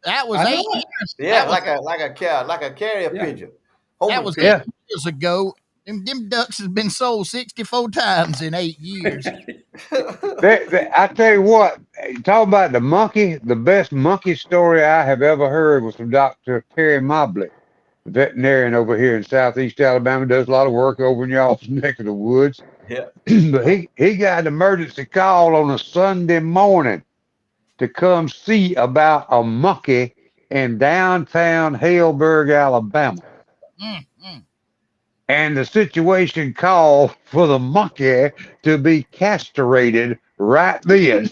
That was 8 years. Yeah, like a carrier pigeon. That was 8 years ago. Them ducks has been sold 64 times in 8 years. I tell you what, talk about the monkey. The best monkey story I have ever heard was from Dr. Perry Mobley, veterinarian over here in Southeast Alabama. Does a lot of work over in y'all's neck of the woods. Yeah. But he got an emergency call on a Sunday morning to come see about a monkey in downtown Haleburg, Alabama. And the situation called for the monkey to be castrated right then.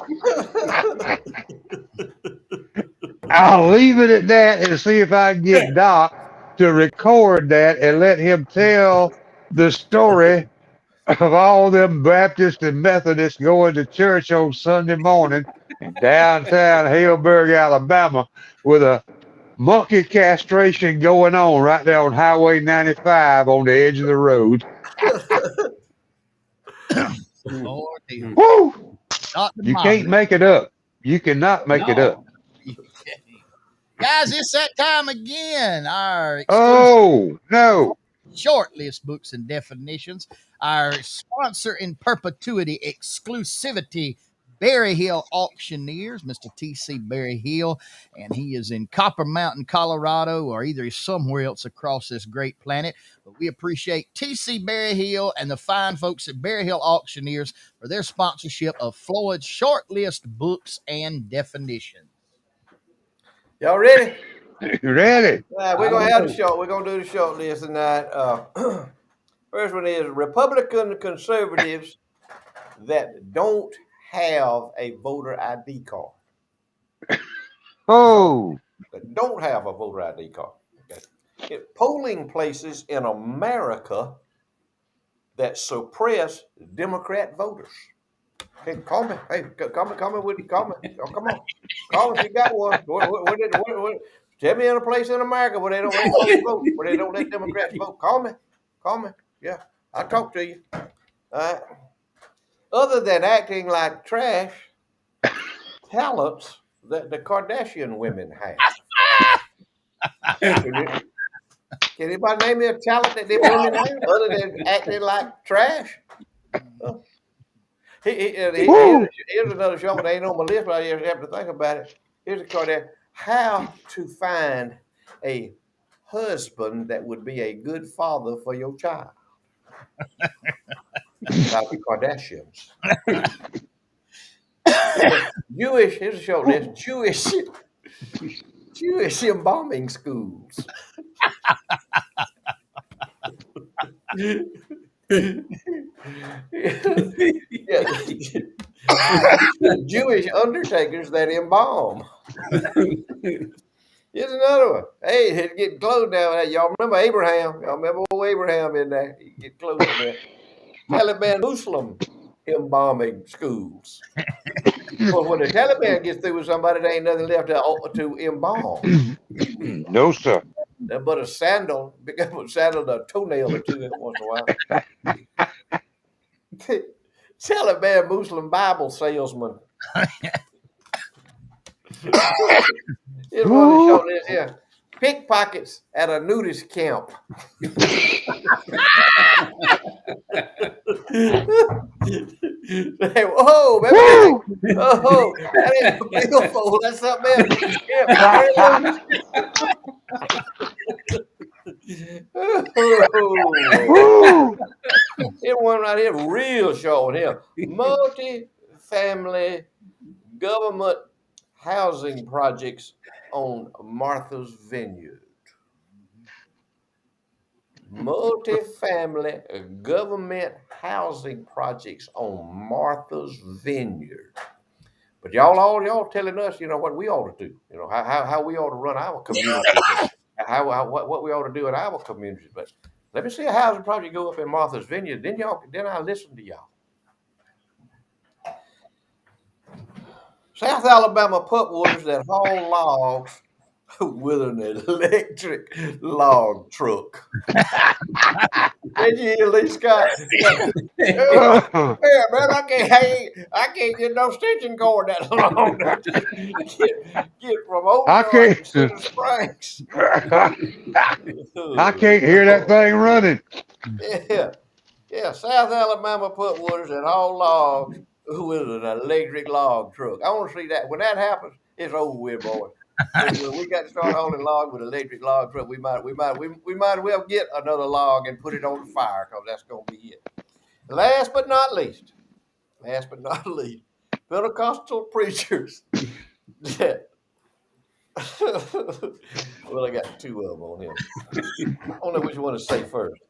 I'll leave it at that and see if I can get Doc to record that and let him tell the story of all them Baptists and Methodists going to church on Sunday morning in downtown Haleburg, Alabama, with a monkey castration going on right there on Highway 95 on the edge of the road. Lord, Woo! You can't make it up. You cannot make it up. Guys, it's that time again. Our short list books and definitions. Our sponsor in perpetuity exclusivity Berry Hill Auctioneers, Mr. T.C. Berry Hill, and he is in Copper Mountain, Colorado, or either he's somewhere else across this great planet. But we appreciate T.C. Berry Hill and the fine folks at Berry Hill Auctioneers for their sponsorship of Floyd's short list books and definitions. Y'all ready? Ready? We're gonna have the show. We're gonna do the short list tonight. First one is Republican conservatives that don't have a voter ID card. Oh, That don't have a voter ID card. Okay. Polling places in America that suppress Democrat voters. Hey, call me. Hey, call me. Call me. Oh, come on. Call me if you got one. Tell me in a place in America where they don't let folks vote, where they don't let Democrats vote. Call me. Call me. Yeah, I'll talk to you. All right. Other than acting like trash, talents that the Kardashian women have. Can anybody name me a talent that they women have other than acting like trash? Here's another show that ain't on my list, but I just have to think about it. Here's a card there. How to find a husband that would be a good father for your child. Like the Kardashians. Jewish, here's a show list. Jewish embalming schools. Jewish undertakers that embalm. Here's another one. Hey, it's getting close now. Y'all remember Abraham? Y'all remember old Abraham in there? He get close to that. Taliban Muslim embalming schools. Well, when the Taliban gets through with somebody, there ain't nothing left to embalm. no, sir. But a sandal, a toenail or two in once in a while. Taliban Muslim Bible salesman. Here's one to show this here. Pickpockets at a nudist camp. Whoa, baby. Oh, that ain't a billfold. That's something else. Here's one right here, real short here. Multi-family government housing projects on Martha's Vineyard. Multi-family government housing projects on Martha's Vineyard. But y'all telling us, what we ought to do, how we ought to run our community, what we ought to do in our communities. But let me see a housing project go up in Martha's Vineyard. Then I listen to y'all. South Alabama pupwooders that haul logs with an electric log truck. Did you hear Lee Scott? Yeah, man, I can't get no stitching cord that long. Get from Ozark to Cedar Springs. I can't hear that thing running. Yeah. South Alabama pupwooders that haul logs with an electric log truck. I want to see that. When that happens, it's over with, boys. We got to start hauling logs with an electric log truck. We might well get another log and put it on the fire, because that's going to be it. Last but not least, Pentecostal preachers that well, I got two of them on here. I don't know which one to say first.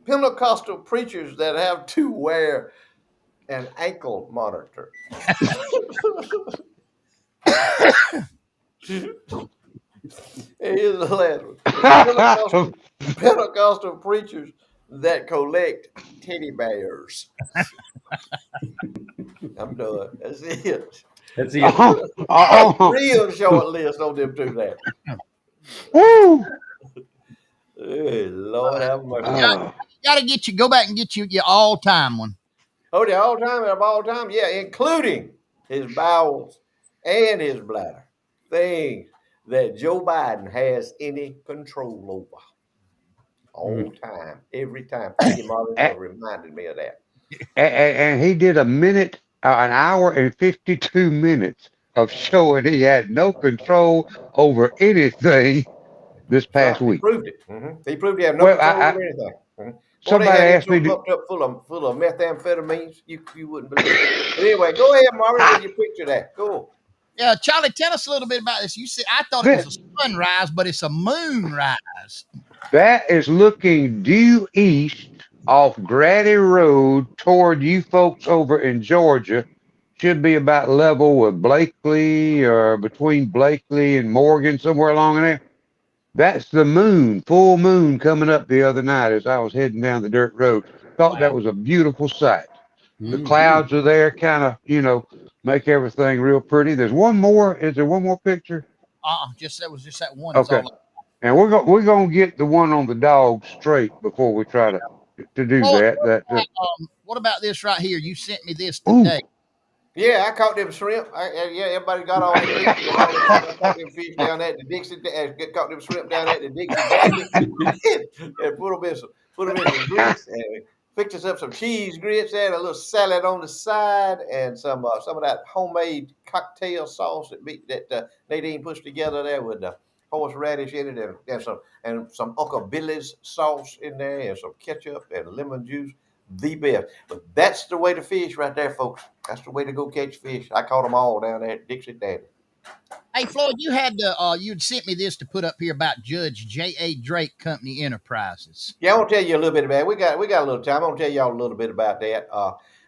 Pentecostal preachers that have to wear an ankle monitor. Here's the last one. Pentecostal preachers that collect teddy bears. I'm done. That's it. That's it. Real short list on them two there. Woo! Hey, Lord have mercy. Gotta go back and get you your all-time one. Oh, the all-time of all time? Yeah, including his bowels and his bladder. Things that Joe Biden has any control over. All time, every time. Thank you, Marlon, for reminding me of that. And he did a minute an hour and 52 minutes of showing he had no control over anything this That's right. past He week. proved it. He proved he had no Well, control over anything. Boy, they somebody had him asked so me, pumped up full of methamphetamines, you wouldn't believe it. But anyway, go ahead, Marvin, with your picture there. Cool. Yeah, Charlie, tell us a little bit about this. You said I thought it was this, a sunrise, but it's a moonrise. that is looking due east off Grady Road toward you folks over in Georgia. Should be about level with Blakely or between Blakely and Morgan, somewhere along in there. That's the moon, full moon coming up the other night as I was heading down the dirt road. Thought Wow. that was a beautiful sight. The Mm-hmm. clouds are there, kind of, make everything real pretty. There's one more. Is there one more picture? Just that was just that one. Is Okay. all. And we're gonna get the one on the dog straight before we try to do Boy, that. what about this right here? You sent me this Ooh. today. Yeah, I caught them shrimp. Yeah, everybody got all their pictures of all them shrimp. I caught them fish down at the Dixie. Caught them shrimp down at the Dixie Dandy. And put them in some grits and fixed us up some cheese grits and a little salad on the side and some of that homemade cocktail sauce that Nadine puts together there with the horseradish in it and some Uncle Billy's sauce in there and some ketchup and lemon juice. The best. But that's the way to fish right there, folks. That's the way to go catch fish. I caught them all down there at Dixie Dandy. Hey, Floyd, you'd sent me this to put up here about Judge J.A. Drake Company Enterprises. Yeah, I want to tell you a little bit about it. We got a little time. I want to tell y'all a little bit about that.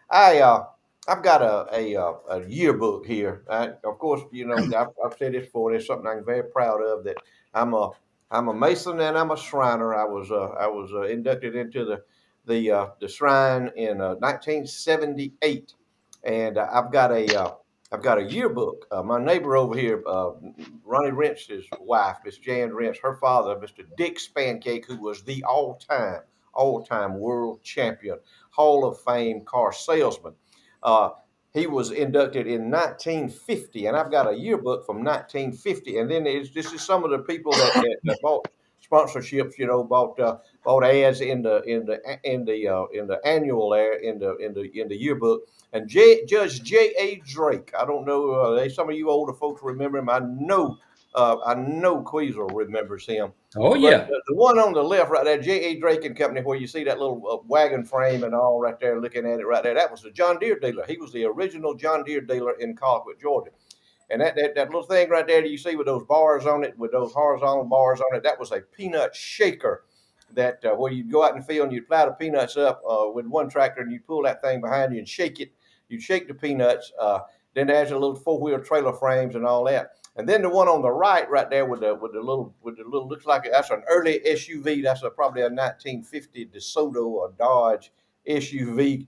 I I've got a yearbook here. Of course, I've said this before. It's something I'm very proud of. That I'm a I'm a Mason and I'm a Shriner. I was inducted into the Shrine in 1978, and I've got a yearbook. My neighbor over here, Ronnie Wrench's wife, Miss Jan Wrench, her father, Mr. Dick Spancake, who was the all-time world champion, Hall of Fame car salesman. Uh, he was inducted in 1950, and I've got a yearbook from 1950. And then this is some of the people that bought sponsorships. Bought ads in the annual there in the yearbook. And Judge J.A. Drake. I don't know. Some of you older folks remember him. I know Queasel remembers him. Oh But yeah. the one on the left, right there, J.A. Drake and Company, where you see that little wagon frame and all right there, looking at it right there, that was the John Deere dealer. He was the original John Deere dealer in Colquitt, Georgia. And that little thing right there that you see with those bars on it, with those horizontal bars on it, that was a peanut shaker. That where you'd go out in the field and you'd plow the peanuts up with one tractor and you'd pull that thing behind you and shake it. You'd shake the peanuts. Then there's a little four-wheel trailer frames and all that. And then the one on the right there with the little looks like that's an early SUV. That's probably a 1950 DeSoto or Dodge SUV.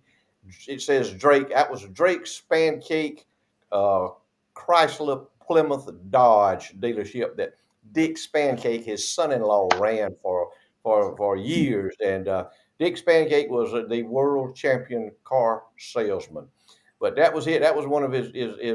It says Drake. That was Drake's Pancake uh, Chrysler Plymouth Dodge dealership that Dick Spancake, his son-in-law, ran for years. And Dick Spancake was the world champion car salesman. But that was it. That was one of his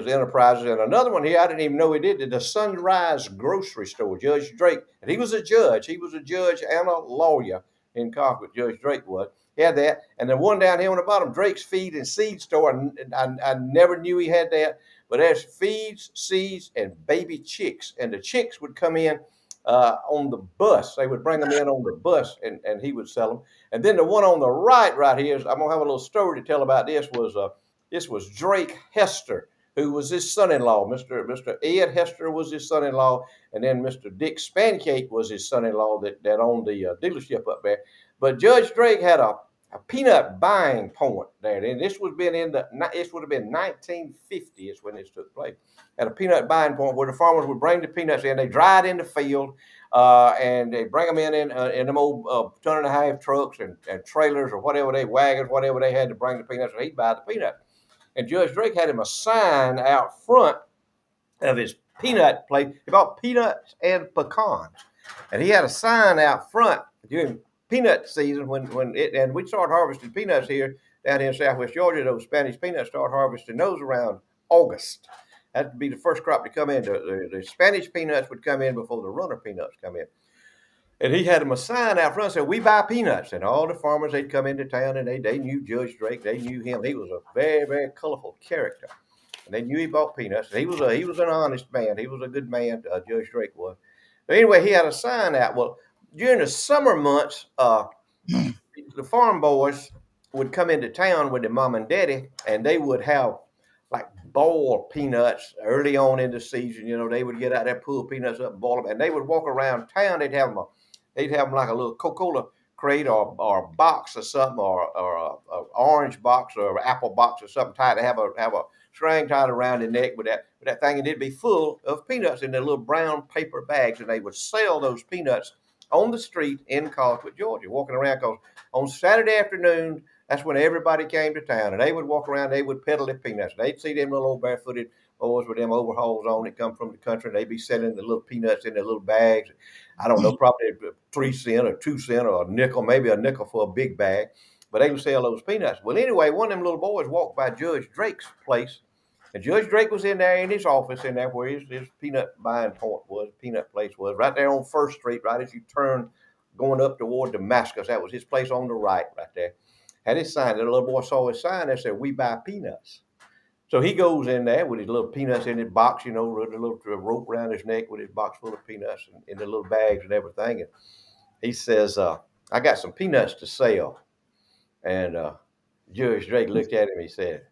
enterprises. And another one here, I didn't even know he did, the Sunrise Grocery Store, Judge Drake. And he was a judge. He was a judge and a lawyer in Colquitt, Judge Drake was. He had that. And the one down here on the bottom, Drake's Feed and Seed Store. And I never knew he had that. But there's feeds, seeds, and baby chicks. And the chicks would come in on the bus. They would bring them in on the bus, and he would sell them. And then the one on the right here is, I'm going to have a little story to tell about this, was Drake Hester, who was his son-in-law. Mr. Ed Hester was his son-in-law, and then Mr. Dick Spancake was his son-in-law that owned the dealership up there. But Judge Drake had a peanut buying point there, and this would have been 1950 is when this took place. At a peanut buying point where the farmers would bring the peanuts in, they dried in the field, and they bring them in them old ton and a half trucks and trailers or wagons, whatever they had to bring the peanuts, and he'd buy the peanuts. And Judge Drake had him a sign out front of his peanut place. He bought peanuts and pecans, and he had a sign out front during peanut season and we start harvesting peanuts here down here in Southwest Georgia. Those Spanish peanuts start harvesting those around August. That would be the first crop to come in. The Spanish peanuts would come in before the runner peanuts come in. And he had him a sign out front said, "We buy peanuts." And all the farmers, they'd come into town and they knew Judge Drake. They knew him. He was a very, very colorful character. And they knew he bought peanuts. And he was an honest man. He was a good man, Judge Drake was. But anyway, he had a sign out. Well, during the summer months, the farm boys would come into town with their mom and daddy, and they would have like boiled peanuts early on in the season. You know, they would get out there, pull peanuts up, and boil them, and they would walk around town. They'd have them like a little Coca-Cola crate or a box or something, or a orange box or an apple box or something tied to have a string tied around the neck with that thing, and it'd be full of peanuts in their little brown paper bags, and they would sell those peanuts on the street in Colquitt, Georgia, walking around, because on Saturday afternoon, that's when everybody came to town, and they would walk around, they would peddle their peanuts. They'd see them little old barefooted boys with them overalls on that come from the country, and they'd be selling the little peanuts in their little bags. I don't know, probably 3 cents or 2 cents or a nickel, maybe a nickel for a big bag, but they would sell those peanuts. Well, anyway, one of them little boys walked by Judge Drake's place, and Judge Drake was in there in his office, in there where his peanut buying point was, peanut place was, right there on First Street, right as you turn going up toward Damascus. That was his place on the right there. Had his sign. The little boy saw his sign that said, "We buy peanuts." So he goes in there with his little peanuts in his box, you know, with a little rope around his neck with his box full of peanuts and in the little bags and everything. And he says, "I got some peanuts to sell." And Judge Drake looked at him. He said,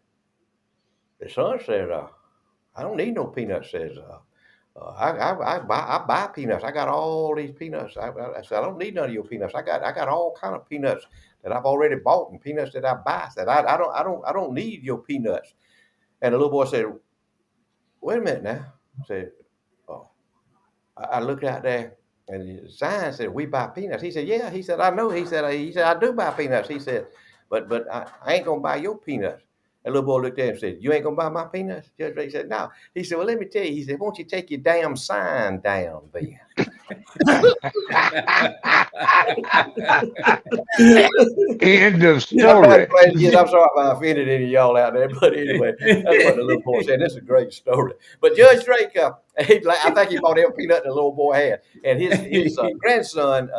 "The son said, I don't need no peanuts." Says, I buy peanuts. I got all these peanuts. I said, "I don't need none of your peanuts. I got all kind of peanuts that I've already bought and peanuts that I buy." I said, I don't need your peanuts." And the little boy said, "Wait a minute now." I said, "Oh." I looked out there, and the sign said, "We buy peanuts." He said, "Yeah." He said, "I know." He said, "I do buy peanuts." He said, but I ain't gonna buy your peanuts." And the little boy looked at him and said, "You ain't gonna buy my peanuts?" Judge Drake said, "No." He said, "Well, let me tell you." He said, "Won't you take your damn sign down then?" End of I'm story. sorry if I offended any of y'all out there, but anyway, that's what the little boy said. This is a great story. But Judge Drake, I think he bought every peanut the little boy had, and his grandson,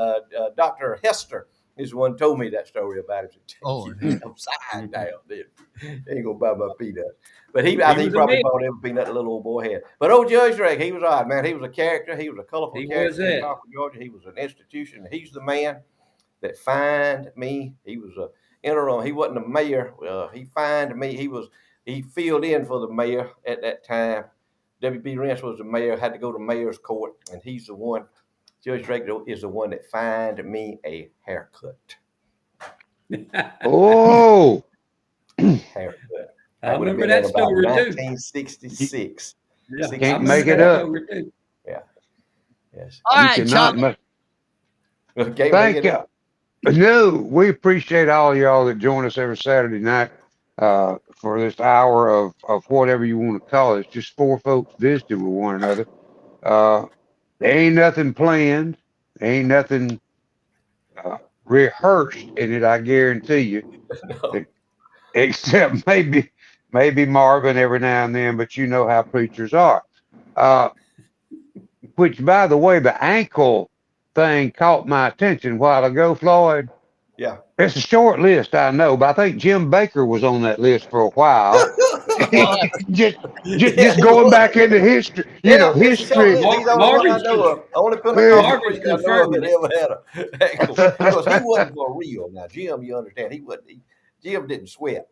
Dr. Hester, is the one told me that story about him. Oh, Upside down, dude. He ain't gonna buy my peanuts. But I think he probably bought every peanut the little old boy had. But old Judge Drake, he was all right, man. He was a character. He was a colorful character in Colquitt, Georgia. He was an institution. He's the man that fined me. He was a interim. He wasn't the mayor. He fined me. He filled in for the mayor at that time. W.B. Rents was the mayor. Had to go to mayor's court, and he's the one. Judge Drake is the one that fined me a haircut. Oh, Haircut. I remember that story too. 1966. Yeah, can't make it up. Yeah. Yes. all right, Charlie. Thank you. No, we appreciate all y'all that join us every Saturday night for this hour of whatever you want to call it. It's just four folks visiting with one another. There ain't nothing planned. There ain't nothing rehearsed in it, I guarantee you. No. Except maybe Marvin every now and then, but you know how preachers are. Which, by the way, the ankle thing caught my attention a while ago, Floyd. Yeah. It's a short list, I know, but I think Jim Baker was on that list for a while. just going back into history, history. He's the only one I know of. Only Pentecostal preacher I know of that ever had an ankle. Because he wasn't for real. Now, Jim, you understand, Jim didn't sweat.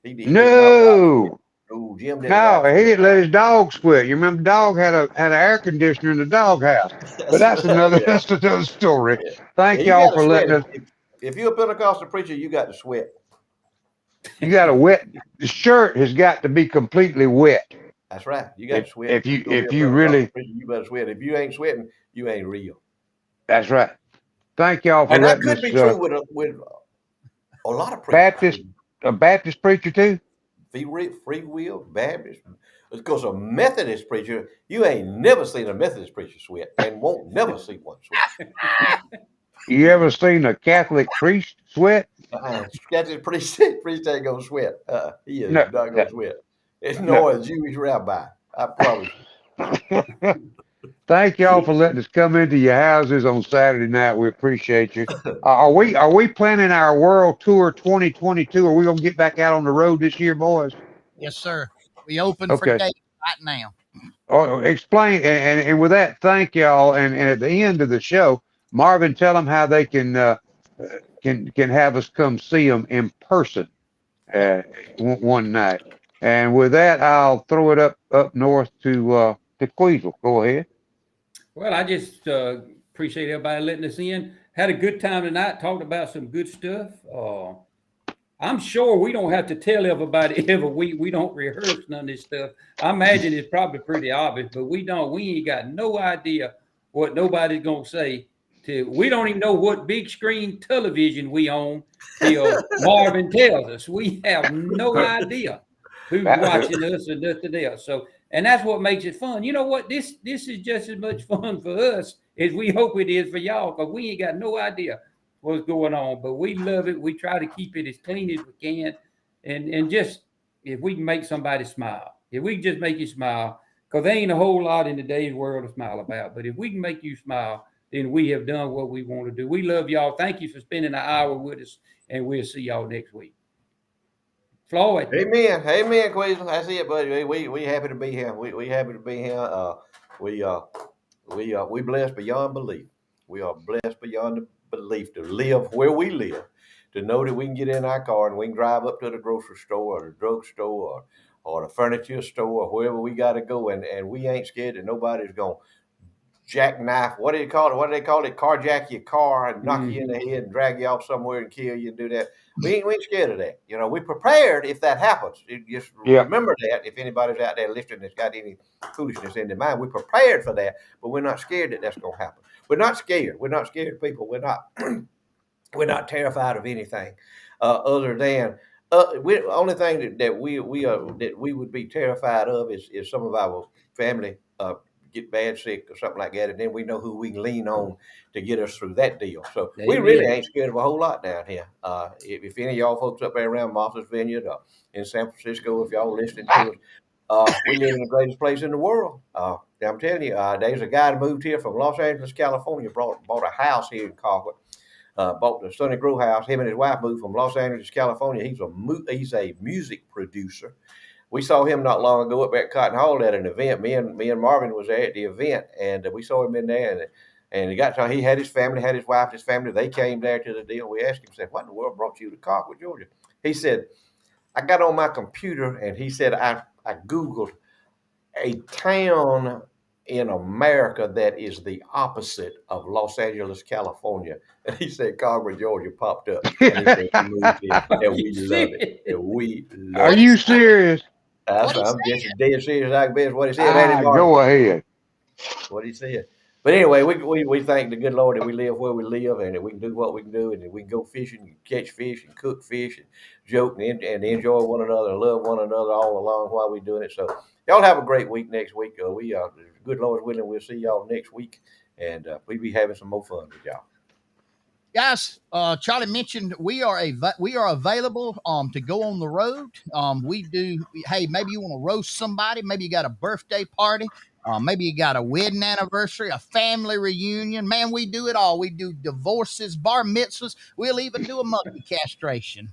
No. Oh, Jim didn't. No, he didn't let his dog sweat. You remember, the dog had an air conditioner in the doghouse. But that's another story. Yeah. Thank y'all for letting us. If you're a Pentecostal preacher, you got to sweat. You got to wet. The shirt has got to be completely wet. That's right. You got to sweat. If you really, preacher, you better sweat. If you ain't sweating, you ain't real. That's right. Thank y'all for and letting that us. Could be true with a lot of preachers. A Baptist preacher too. Free will Baptist. Because a Methodist preacher, you ain't never seen a Methodist preacher sweat, and won't never see one sweat. You ever seen a Catholic priest sweat? Catholic priest ain't gonna sweat. He is not gonna sweat. It's nor a Jewish rabbi. I promise. Thank y'all for letting us come into your houses on Saturday night. We appreciate you. Are we planning our world tour 2022? Are we gonna get back out on the road this year, boys? Yes, sir. We open for Okay. dates right now. Oh, explain and with that, thank y'all. And at the end of the show, Marvin, tell them how they can have us come see them in person uh, one night. And with that, I'll throw it up north to Queasel. Go ahead. Well, I just appreciate everybody letting us in. Had a good time tonight. Talked about some good stuff. I'm sure we don't have to tell everybody every week. We don't rehearse none of this stuff. I imagine it's probably pretty obvious, but we don't. We ain't got no idea what nobody's gonna say. We don't even know what big screen television we own till Marvin tells us. We have no idea who's watching us and nothing else. So, and that's what makes it fun. You know what? This is just as much fun for us as we hope it is for y'all, because we ain't got no idea what's going on, but we love it. We try to keep it as clean as we can, and just if we can make somebody smile, if we can just make you smile, because there ain't a whole lot in today's world to smile about. But if we can make you smile, then we have done what we want to do. We love y'all. Thank you for spending an hour with us, and we'll see y'all next week. Floyd. Amen. Amen, Queasel. That's it, buddy. We happy to be here. We happy to be here. We we blessed beyond belief. We are blessed beyond belief to live where we live, to know that we can get in our car and we can drive up to the grocery store or the drugstore or the furniture store or wherever we got to go, and we ain't scared that nobody's going to jackknife. What do you call it? What do they call it? Carjack your car and knock you in the head and drag you off somewhere and kill you and do that. We ain't scared of that. You know, we're prepared if that happens. Just Yeah. remember that if anybody's out there listening that's got any foolishness in their mind, we're prepared for that, but we're not scared that that's going to happen. We're not scared. We're not scared people. We're not we're not terrified of anything other than the only thing that we would be terrified of is some of our family get bad sick or something like that, and then we know who we can lean on to get us through that deal. So we really ain't scared of a whole lot down here. If any of y'all folks up there around Martha's Vineyard or in San Francisco, if y'all listening to us, we live in the greatest place in the world. I'm telling you, there's a guy that moved here from Los Angeles, California, bought a house here in Colquitt. Bought the Sunny Grow house. Him and his wife moved from Los Angeles, California. He's a music producer. We saw him not long ago up at Cotton Hall at an event. Me and Marvin was there at the event, and we saw him in there. And he got to, he had his family, had his wife, his family. They came there to the deal. We asked him, said, "What in the world brought you to Colquitt, Georgia?" He said, "I got on my computer," and he said, I Googled a town in America that is the opposite of Los Angeles, California." And he said Congress, Georgia popped up. And he said, "We moved here and we love it. And we Are love you it." serious? I'm just as dead serious as I can be. Is what he said. Ain't it, Mark? Go ahead. What he said. But anyway, we thank the good Lord that we live where we live and that we can do what we can do and that we can go fishing and catch fish and cook fish and joke and enjoy one another and love one another all along while we're doing it. So y'all have a great week next week. Good Lord's willing, we'll see y'all next week, and we'll be having some more fun with y'all. Guys, Charlie mentioned we are available to go on the road. We do. Hey, maybe you want to roast somebody. Maybe you got a birthday party. Maybe you got a wedding anniversary, a family reunion. Man, we do it all. We do divorces, bar mitzvahs. We'll even do a monkey castration.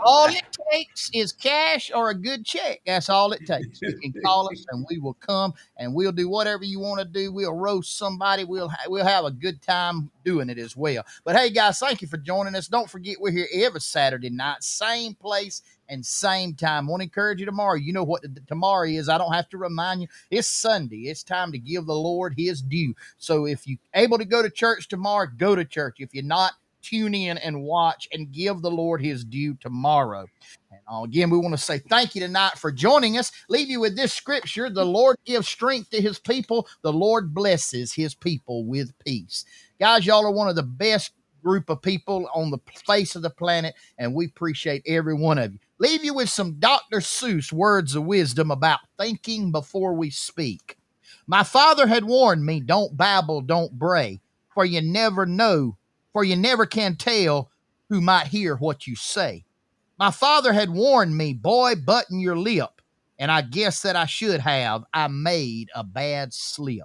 All it takes is cash or a good check. That's all it takes. You can call us and we will come and we'll do whatever you want to do. We'll roast somebody. We'll have a good time doing it as well. But hey, guys, thank you for joining us. Don't forget we're here every Saturday night, same place and same time. I want to encourage you tomorrow. You know what tomorrow is. I don't have to remind you. It's Sunday. It's time to give the Lord his due. So if you're able to go to church tomorrow, go to church. If you're not, tune in and watch and give the Lord his due tomorrow. And again, we want to say thank you tonight for joining us. Leave you with this scripture. The Lord gives strength to his people. The Lord blesses his people with peace. Guys, y'all are one of the best group of people on the face of the planet, and we appreciate every one of you. Leave you with some Dr. Seuss words of wisdom about thinking before we speak. My father had warned me, don't babble, don't bray, for you never know, for you never can tell who might hear what you say. My father had warned me, boy, button your lip, And I guess that I should have. I made a bad slip.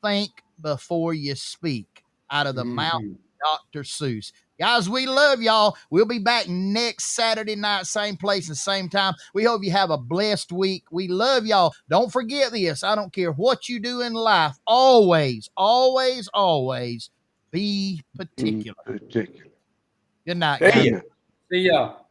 Think before you speak, out of the mouth of Dr. Seuss. Guys, we love y'all. We'll be back next Saturday night, same place and same time. We hope you have a blessed week. We love y'all. Don't forget this. I don't care what you do in life. Always, always, always be particular. Particular. Good night, See guys. ya. See y'all.